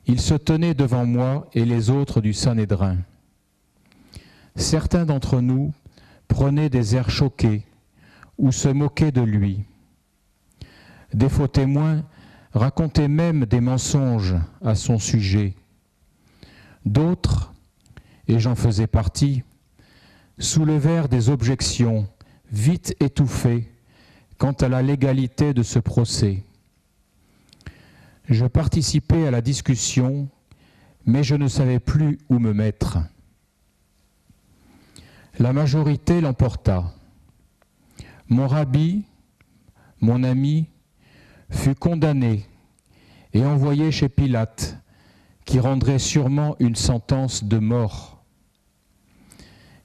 il se tenait devant moi et les autres du Sanhédrin. Certains d'entre nous prenaient des airs choqués ou se moquaient de lui. Des faux témoins racontaient même des mensonges à son sujet. D'autres, et j'en faisais partie, soulevèrent des objections vite étouffées quant à la légalité de ce procès. Je participais à la discussion, mais je ne savais plus où me mettre. La majorité l'emporta. Mon rabbi, mon ami, fut condamné et envoyé chez Pilate, qui rendrait sûrement une sentence de mort.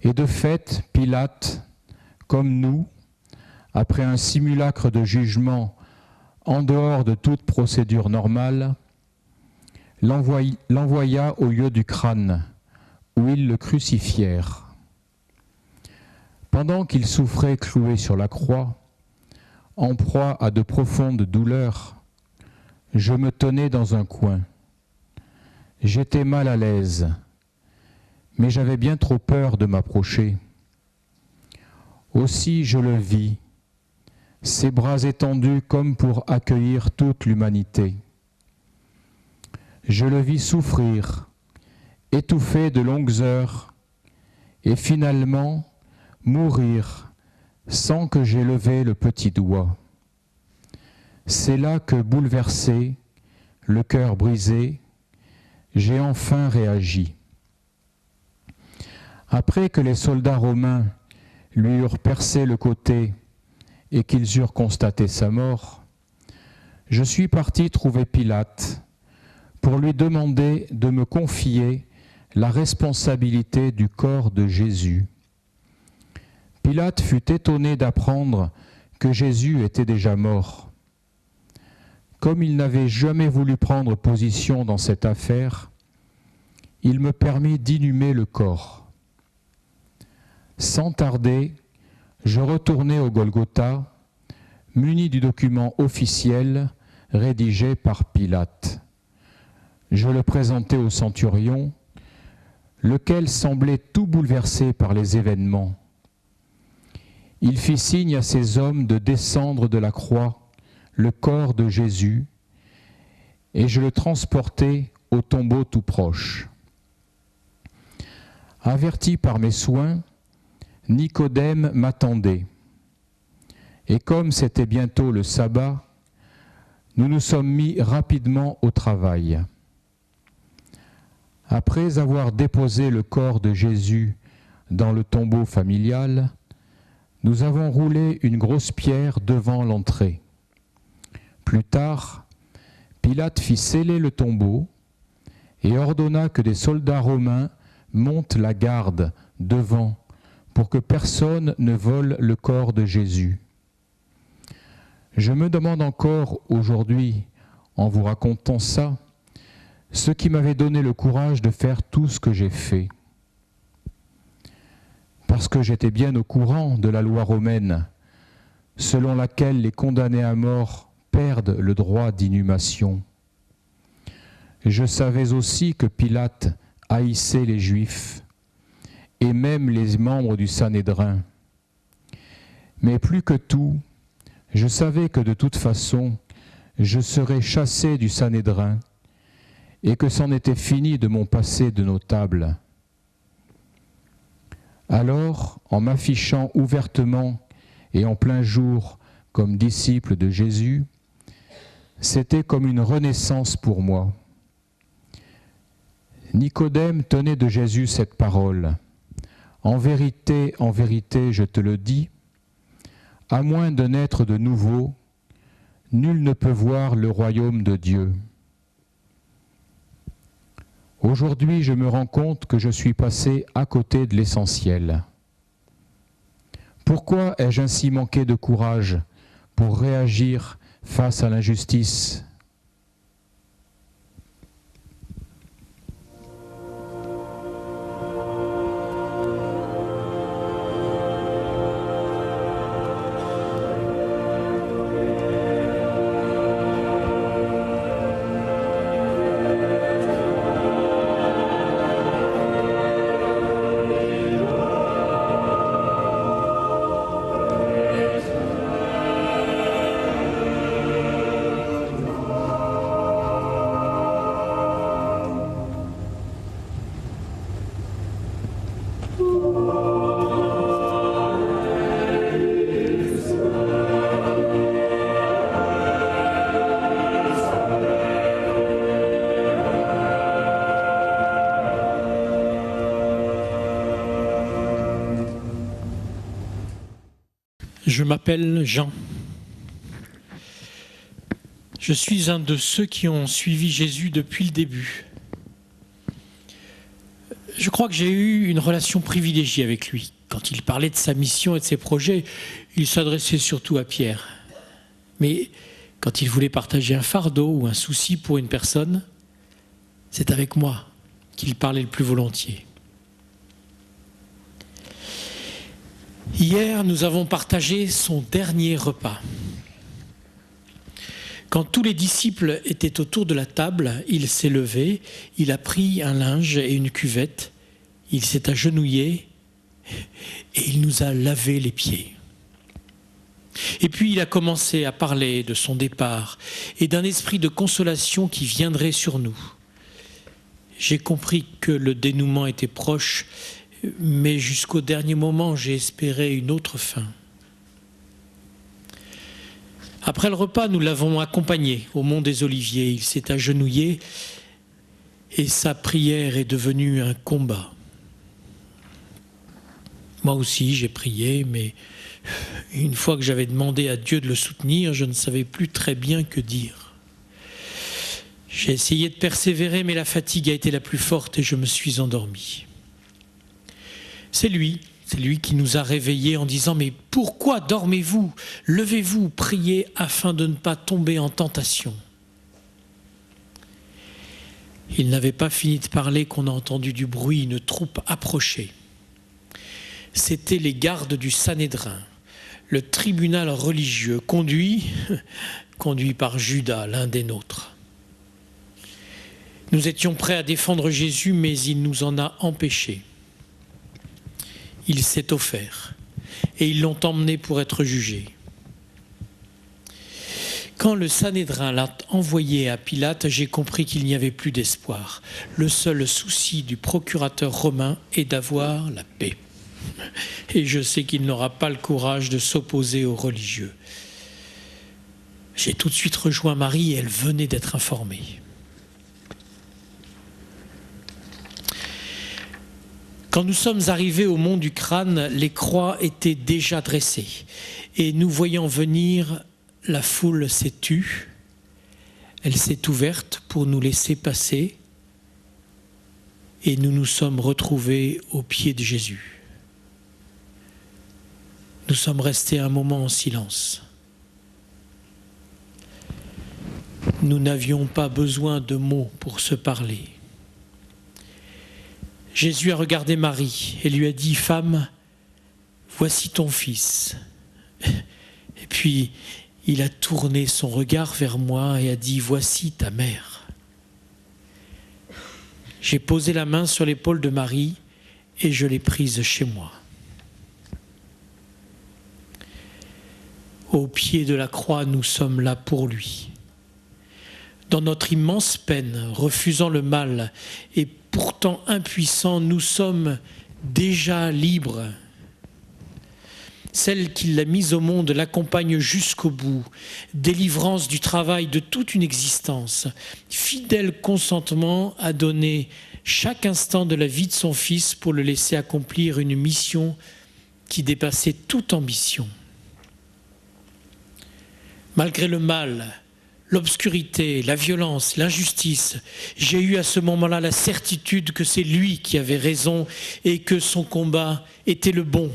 Et de fait, Pilate, comme nous, après un simulacre de jugement en dehors de toute procédure normale, l'envoya au lieu du crâne, où ils le crucifièrent. Pendant qu'il souffrait cloué sur la croix, en proie à de profondes douleurs, je me tenais dans un coin. J'étais mal à l'aise, mais j'avais bien trop peur de m'approcher. Aussi je le vis, ses bras étendus comme pour accueillir toute l'humanité. Je le vis souffrir, étouffer de longues heures, et finalement mourir sans que j'aie levé le petit doigt. C'est là que, bouleversé, le cœur brisé, j'ai enfin réagi. Après que les soldats romains lui eurent percé le côté et qu'ils eurent constaté sa mort, je suis parti trouver Pilate pour lui demander de me confier la responsabilité du corps de Jésus. Pilate fut étonné d'apprendre que Jésus était déjà mort. Comme il n'avait jamais voulu prendre position dans cette affaire, il me permit d'inhumer le corps. Sans tarder, je retournai au Golgotha, muni du document officiel rédigé par Pilate. Je le présentai au centurion, lequel semblait tout bouleversé par les événements. Il fit signe à ses hommes de descendre de la croix le corps de Jésus, et je le transportai au tombeau tout proche. Averti par mes soins, Nicodème m'attendait. Et comme c'était bientôt le sabbat, nous nous sommes mis rapidement au travail. Après avoir déposé le corps de Jésus dans le tombeau familial, nous avons roulé une grosse pierre devant l'entrée. Plus tard, Pilate fit sceller le tombeau et ordonna que des soldats romains montent la garde devant pour que personne ne vole le corps de Jésus. Je me demande encore aujourd'hui, en vous racontant ça, ce qui m'avait donné le courage de faire tout ce que j'ai fait. Parce que j'étais bien au courant de la loi romaine, selon laquelle les condamnés à mort perdent le droit d'inhumation. Je savais aussi que Pilate haïssait les Juifs, et même les membres du Sanhédrin. Mais plus que tout, je savais que de toute façon, je serais chassé du Sanhédrin, et que c'en était fini de mon passé de notable. Alors, en m'affichant ouvertement et en plein jour comme disciple de Jésus, c'était comme une renaissance pour moi. Nicodème tenait de Jésus cette parole. En vérité, je te le dis, à moins de naître de nouveau, nul ne peut voir le royaume de Dieu. Aujourd'hui, je me rends compte que je suis passé à côté de l'essentiel. Pourquoi ai-je ainsi manqué de courage pour réagir face à l'injustice ? Je m'appelle Jean. Je suis un de ceux qui ont suivi Jésus depuis le début. Je crois que j'ai eu une relation privilégiée avec lui. Quand il parlait de sa mission et de ses projets, il s'adressait surtout à Pierre. Mais quand il voulait partager un fardeau ou un souci pour une personne, c'est avec moi qu'il parlait le plus volontiers. Hier, nous avons partagé son dernier repas. Quand tous les disciples étaient autour de la table, il s'est levé, il a pris un linge et une cuvette, il s'est agenouillé et il nous a lavé les pieds. Et puis il a commencé à parler de son départ et d'un esprit de consolation qui viendrait sur nous. J'ai compris que le dénouement était proche, mais jusqu'au dernier moment, j'ai espéré une autre fin. Après le repas, nous l'avons accompagné au Mont des Oliviers. Il s'est agenouillé et sa prière est devenue un combat. Moi aussi, j'ai prié, mais une fois que j'avais demandé à Dieu de le soutenir, je ne savais plus très bien que dire. J'ai essayé de persévérer, mais la fatigue a été la plus forte et je me suis endormi. C'est lui qui nous a réveillés en disant « Mais pourquoi dormez-vous? Levez-vous, priez afin de ne pas tomber en tentation. » Il n'avait pas fini de parler qu'on a entendu du bruit, une troupe approcher. C'étaient les gardes du Sanhédrin, le tribunal religieux, conduit par Judas, l'un des nôtres. Nous étions prêts à défendre Jésus, mais il nous en a empêchés. Il s'est offert et ils l'ont emmené pour être jugé. Quand le Sanhédrin l'a envoyé à Pilate, j'ai compris qu'il n'y avait plus d'espoir. Le seul souci du procurateur romain est d'avoir la paix. Et je sais qu'il n'aura pas le courage de s'opposer aux religieux. J'ai tout de suite rejoint Marie et elle venait d'être informée. Quand nous sommes arrivés au mont du Crâne, les croix étaient déjà dressées. Et nous voyant venir, la foule s'est tue. Elle s'est ouverte pour nous laisser passer. et nous nous sommes retrouvés aux pieds de Jésus. Nous sommes restés un moment en silence. Nous n'avions pas besoin de mots pour se parler. Jésus a regardé Marie et lui a dit « Femme, voici ton fils ». Et puis, il a tourné son regard vers moi et a dit « Voici ta mère ». J'ai posé la main sur l'épaule de Marie et je l'ai prise chez moi. Au pied de la croix, nous sommes là pour lui. Dans notre immense peine, refusant le mal et pourtant impuissants, nous sommes déjà libres. Celle qui l'a mise au monde l'accompagne jusqu'au bout, délivrance du travail de toute une existence, fidèle consentement à donner chaque instant de la vie de son fils pour le laisser accomplir une mission qui dépassait toute ambition. Malgré le mal, l'obscurité, la violence, l'injustice, j'ai eu à ce moment-là la certitude que c'est lui qui avait raison et que son combat était le bon.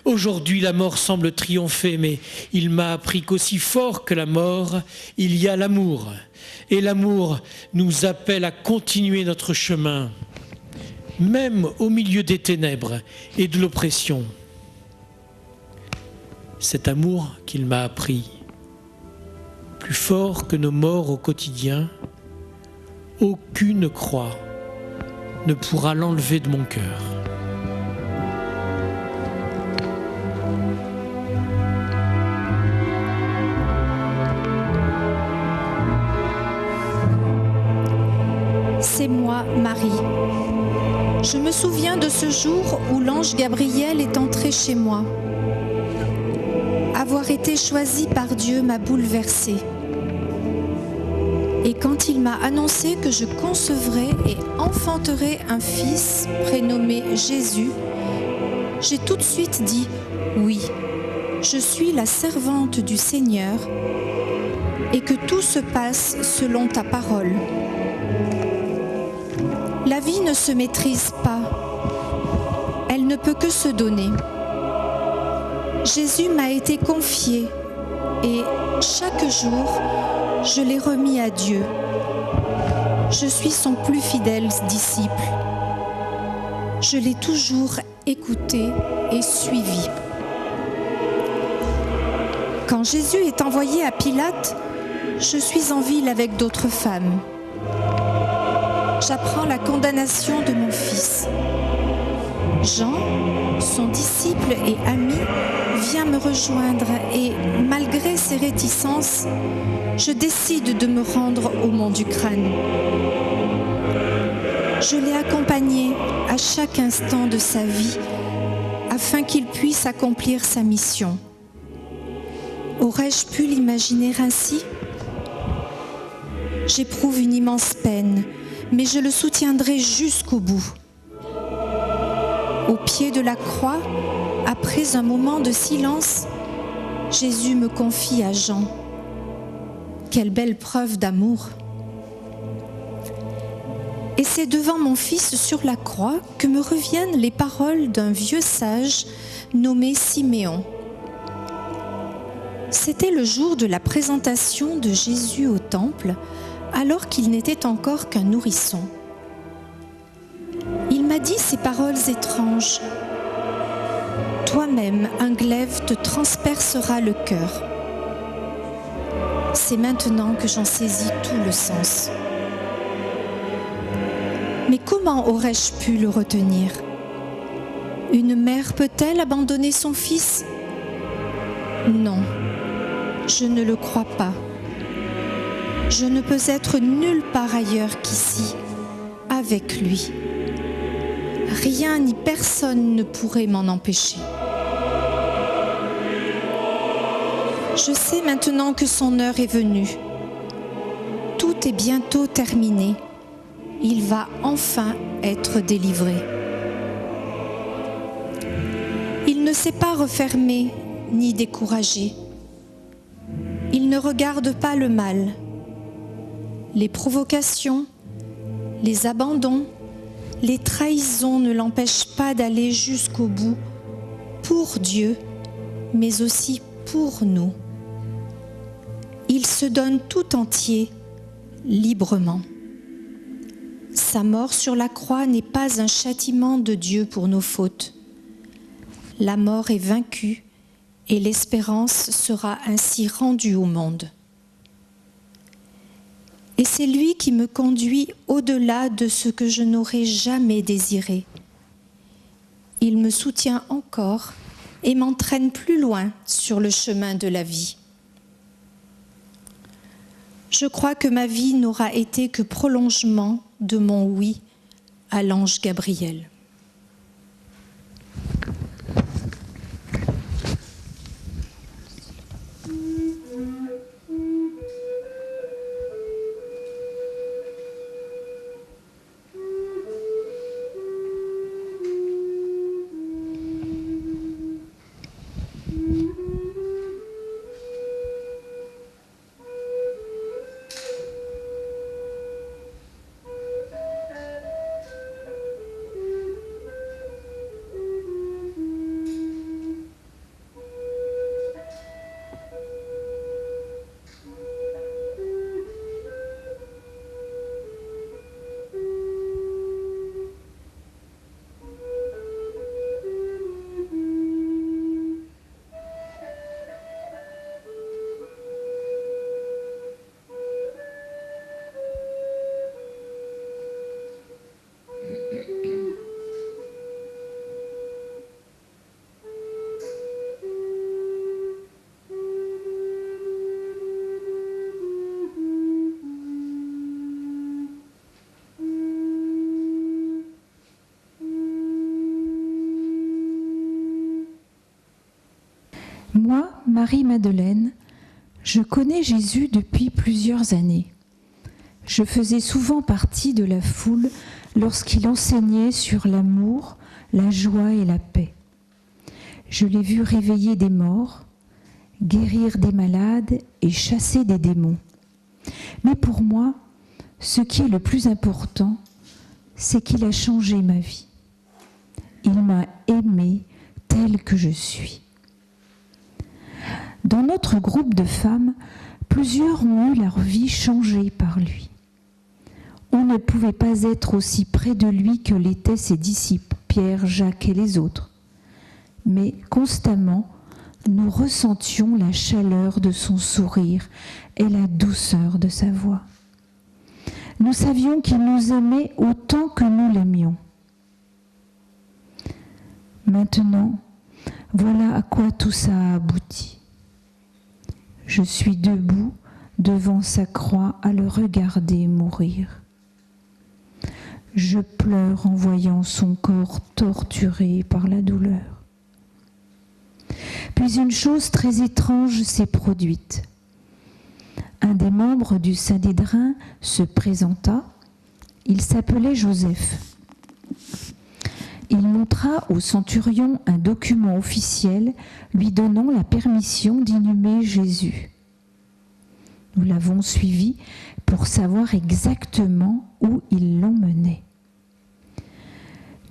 Aujourd'hui, la mort semble triompher, mais il m'a appris qu'aussi fort que la mort, il y a l'amour. Et l'amour nous appelle à continuer notre chemin, même au milieu des ténèbres et de l'oppression. Cet amour qu'il m'a appris, plus fort que nos morts au quotidien, aucune croix ne pourra l'enlever de mon cœur. C'est moi, Marie. Je me souviens de ce jour où l'ange Gabriel est entré chez moi. Avoir été choisi par Dieu m'a bouleversée. Et quand il m'a annoncé que je concevrais et enfanterais un fils prénommé Jésus, j'ai tout de suite dit « Oui, je suis la servante du Seigneur et que tout se passe selon ta parole. » La vie ne se maîtrise pas, elle ne peut que se donner. Jésus m'a été confié et chaque jour, je l'ai remis à Dieu. Je suis son plus fidèle disciple. Je l'ai toujours écouté et suivi. Quand Jésus est envoyé à Pilate, je suis en ville avec d'autres femmes. J'apprends la condamnation de mon fils. Jean, son disciple et ami, vient me rejoindre et, malgré ses réticences, je décide de me rendre au mont du Crâne. Je l'ai accompagné à chaque instant de sa vie afin qu'il puisse accomplir sa mission. Aurais-je pu l'imaginer ainsi ? J'éprouve une immense peine, mais je le soutiendrai jusqu'au bout. Au pied de la croix, après un moment de silence, Jésus me confie à Jean. Quelle belle preuve d'amour! Et c'est devant mon fils sur la croix que me reviennent les paroles d'un vieux sage nommé Siméon. C'était le jour de la présentation de Jésus au temple, alors qu'il n'était encore qu'un nourrisson. Il m'a dit ces paroles étranges. « Toi-même, un glaive te transpercera le cœur. » C'est maintenant que j'en saisis tout le sens. Mais comment aurais-je pu le retenir ? Une mère peut-elle abandonner son fils ? Non, je ne le crois pas. Je ne peux être nulle part ailleurs qu'ici, avec lui. Rien ni personne ne pourrait m'en empêcher. Je sais maintenant que son heure est venue. Tout est bientôt terminé. Il va enfin être délivré. Il ne s'est pas refermé ni découragé. Il ne regarde pas le mal. Les provocations, les abandons, Les trahisons ne l'empêchent pas d'aller jusqu'au bout, pour Dieu, mais aussi pour nous. Il se donne tout entier, librement. Sa mort sur la croix n'est pas un châtiment de Dieu pour nos fautes. La mort est vaincue et l'espérance sera ainsi rendue au monde. Et c'est lui qui me conduit au-delà de ce que je n'aurais jamais désiré. Il me soutient encore et m'entraîne plus loin sur le chemin de la vie. Je crois que ma vie n'aura été que prolongement de mon oui à l'ange Gabriel. Moi, Marie-Madeleine, je connais Jésus depuis plusieurs années. Je faisais souvent partie de la foule lorsqu'il enseignait sur l'amour, la joie et la paix. Je l'ai vu réveiller des morts, guérir des malades et chasser des démons. Mais pour moi, ce qui est le plus important, c'est qu'il a changé ma vie. Il m'a aimée telle que je suis. Dans notre groupe de femmes, plusieurs ont eu leur vie changée par lui. On ne pouvait pas être aussi près de lui que l'étaient ses disciples, Pierre, Jacques et les autres. Mais constamment, nous ressentions la chaleur de son sourire et la douceur de sa voix. Nous savions qu'il nous aimait autant que nous l'aimions. Maintenant, voilà à quoi tout ça a abouti. Je suis debout devant sa croix à le regarder mourir. Je pleure en voyant son corps torturé par la douleur. Puis une chose très étrange s'est produite. Un des membres du Sanhédrin se présenta. Il s'appelait Joseph. Il montra au centurion un document officiel lui donnant la permission d'inhumer Jésus. Nous l'avons suivi pour savoir exactement où il l'emmenait.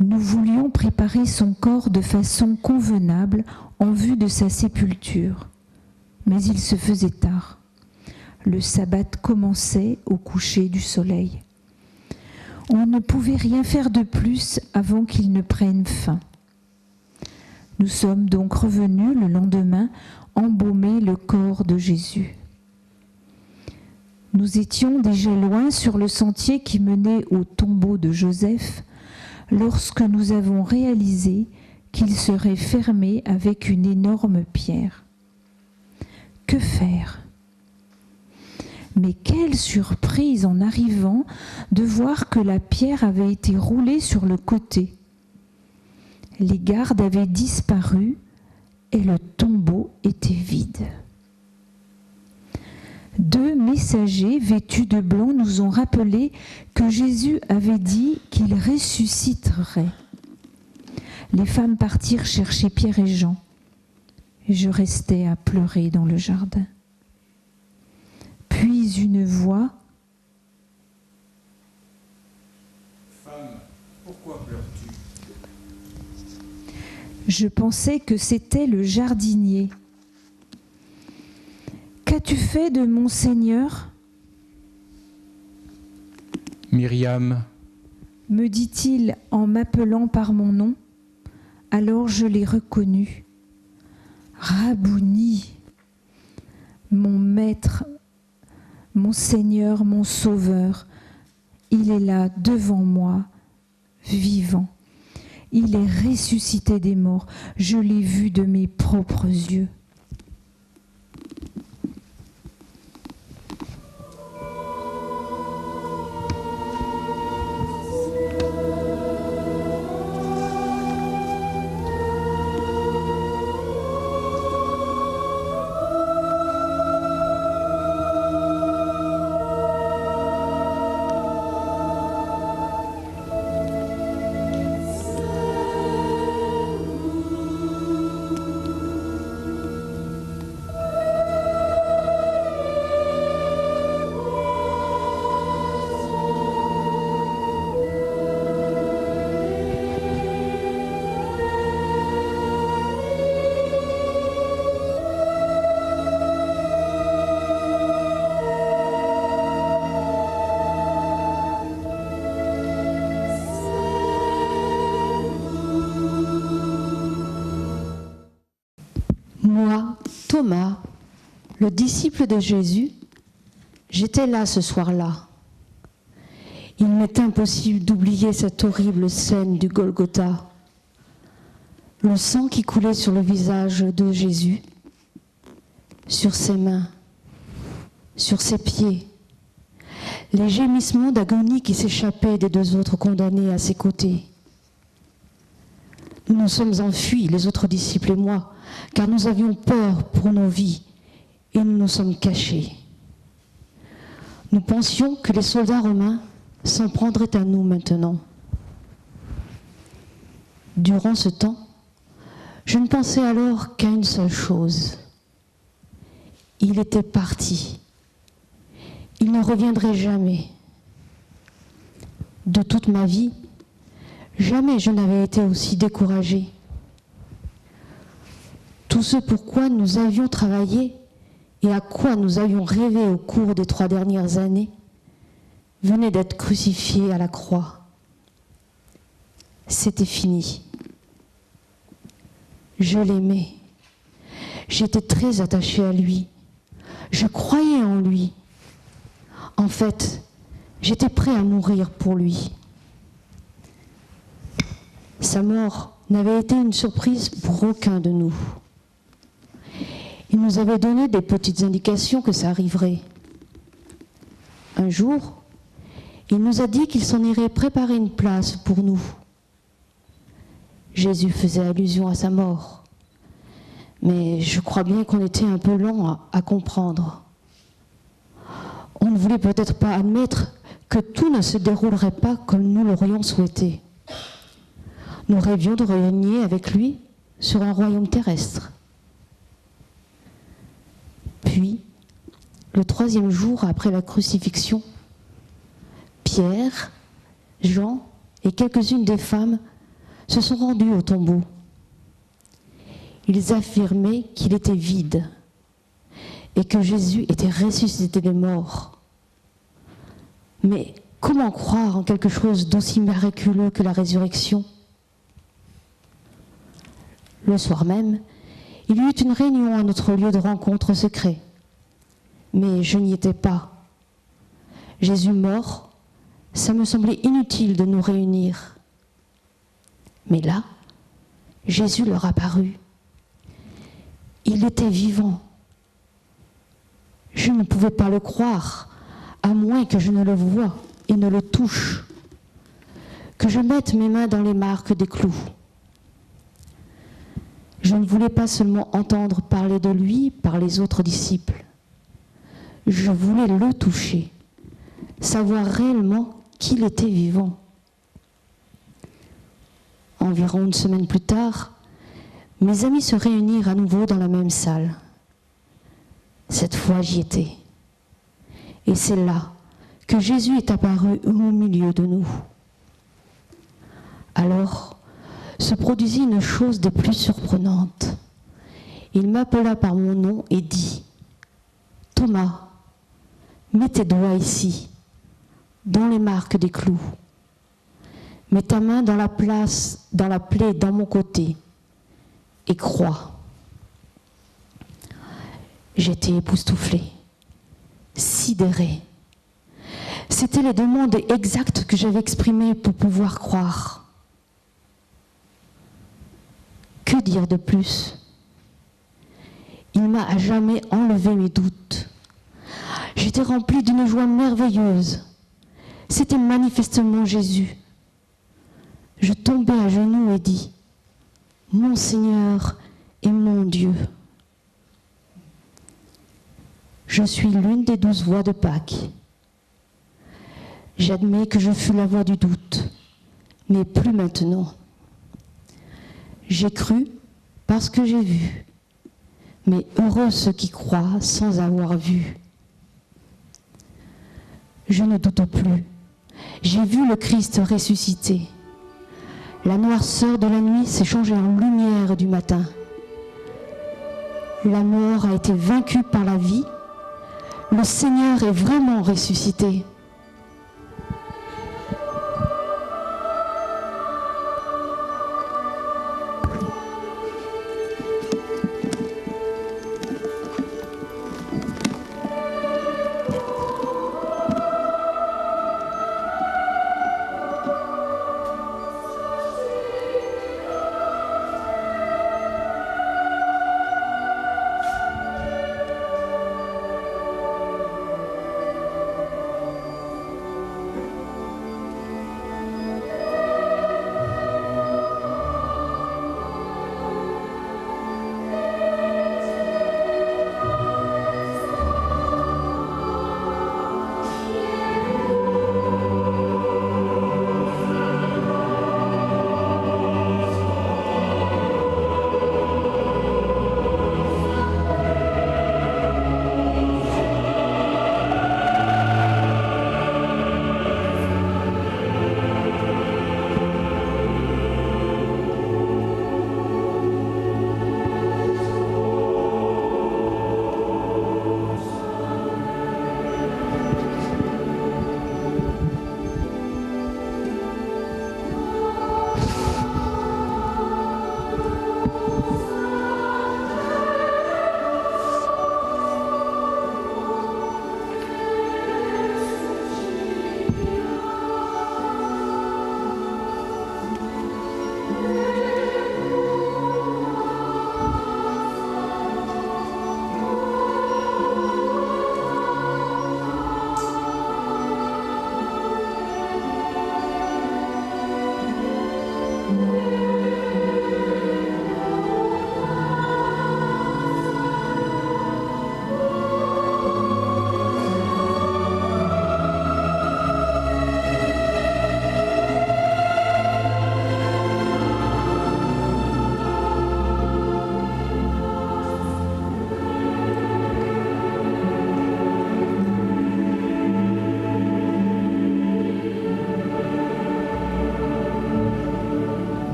Nous voulions préparer son corps de façon convenable en vue de sa sépulture. Mais il se faisait tard. Le sabbat commençait au coucher du soleil. On ne pouvait rien faire de plus avant qu'il ne prenne fin. Nous sommes donc revenus le lendemain embaumer le corps de Jésus. Nous étions déjà loin sur le sentier qui menait au tombeau de Joseph lorsque nous avons réalisé qu'il serait fermé avec une énorme pierre. Que faire ? Mais quelle surprise en arrivant de voir que la pierre avait été roulée sur le côté. Les gardes avaient disparu et le tombeau était vide. 2 messagers vêtus de blanc nous ont rappelé que Jésus avait dit qu'il ressusciterait. Les femmes partirent chercher Pierre et Jean. Et je restais à pleurer dans le jardin. Puis une voix. Femme, Pourquoi pleures-tu? Je pensais que c'était le jardinier. Qu'as-tu fait de mon Seigneur? Myriam, Me dit-il en m'appelant par mon nom. Alors je l'ai reconnu. Rabouni, mon maître, mon Seigneur, mon Sauveur, il est là devant moi, vivant. Il est ressuscité des morts. Je l'ai vu de mes propres yeux. Moi, Thomas, le disciple de Jésus, j'étais là ce soir-là. Il m'est impossible d'oublier cette horrible scène du Golgotha. Le sang qui coulait sur le visage de Jésus, sur ses mains, sur ses pieds, les gémissements d'agonie qui s'échappaient des deux autres condamnés à ses côtés. Nous nous sommes enfuis, les autres disciples et moi, car nous avions peur pour nos vies et nous nous sommes cachés. Nous pensions que les soldats romains s'en prendraient à nous maintenant. Durant ce temps, je ne pensais alors qu'à une seule chose. Il était parti. Il ne reviendrait jamais. De toute ma vie, jamais je n'avais été aussi découragée. Tout ce pourquoi nous avions travaillé et à quoi nous avions rêvé au cours des 3 dernières années venait d'être crucifié à la croix. C'était fini. Je l'aimais. J'étais très attachée à lui. Je croyais en lui. En fait, j'étais prêt à mourir pour lui. Sa mort n'avait été une surprise pour aucun de nous. Il nous avait donné des petites indications que ça arriverait. Un jour, il nous a dit qu'il s'en irait préparer une place pour nous. Jésus faisait allusion à sa mort, mais je crois bien qu'on était un peu lent à comprendre. On ne voulait peut-être pas admettre que tout ne se déroulerait pas comme nous l'aurions souhaité. Nous rêvions de régner avec lui sur un royaume terrestre. Puis, le 3e jour après la crucifixion, Pierre, Jean et quelques-unes des femmes se sont rendus au tombeau. Ils affirmaient qu'il était vide et que Jésus était ressuscité des morts. Mais comment croire en quelque chose d'aussi miraculeux que la résurrection? Le soir même, il y eut une réunion à notre lieu de rencontre secret. Mais je n'y étais pas. Jésus mort, ça me semblait inutile de nous réunir. Mais là, Jésus leur apparut. Il était vivant. Je ne pouvais pas le croire, à moins que je ne le voie et ne le touche, que je mette mes mains dans les marques des clous. Je ne voulais pas seulement entendre parler de lui par les autres disciples. Je voulais le toucher, savoir réellement qu'il était vivant. Environ une semaine plus tard, mes amis se réunirent à nouveau dans la même salle. Cette fois, j'y étais. Et c'est là que Jésus est apparu au milieu de nous. Alors, se produisit une chose des plus surprenantes. Il m'appela par mon nom et dit « Thomas, mets tes doigts ici, dans les marques des clous. Mets ta main dans la plaie dans mon côté, et crois. » J'étais époustouflée, sidérée. C'étaient les demandes exactes que j'avais exprimées pour pouvoir croire. Que dire de plus? Il m'a à jamais enlevé mes doutes. J'étais remplie d'une joie merveilleuse. C'était manifestement Jésus. Je tombai à genoux et dis « Mon Seigneur et mon Dieu ». Je suis l'une des 12 voix de Pâques. J'admets que je fus la voix du doute, mais plus maintenant. J'ai cru parce que j'ai vu, mais heureux ceux qui croient sans avoir vu. Je ne doute plus. J'ai vu le Christ ressuscité. La noirceur de la nuit s'est changée en lumière du matin. La mort a été vaincue par la vie. Le Seigneur est vraiment ressuscité.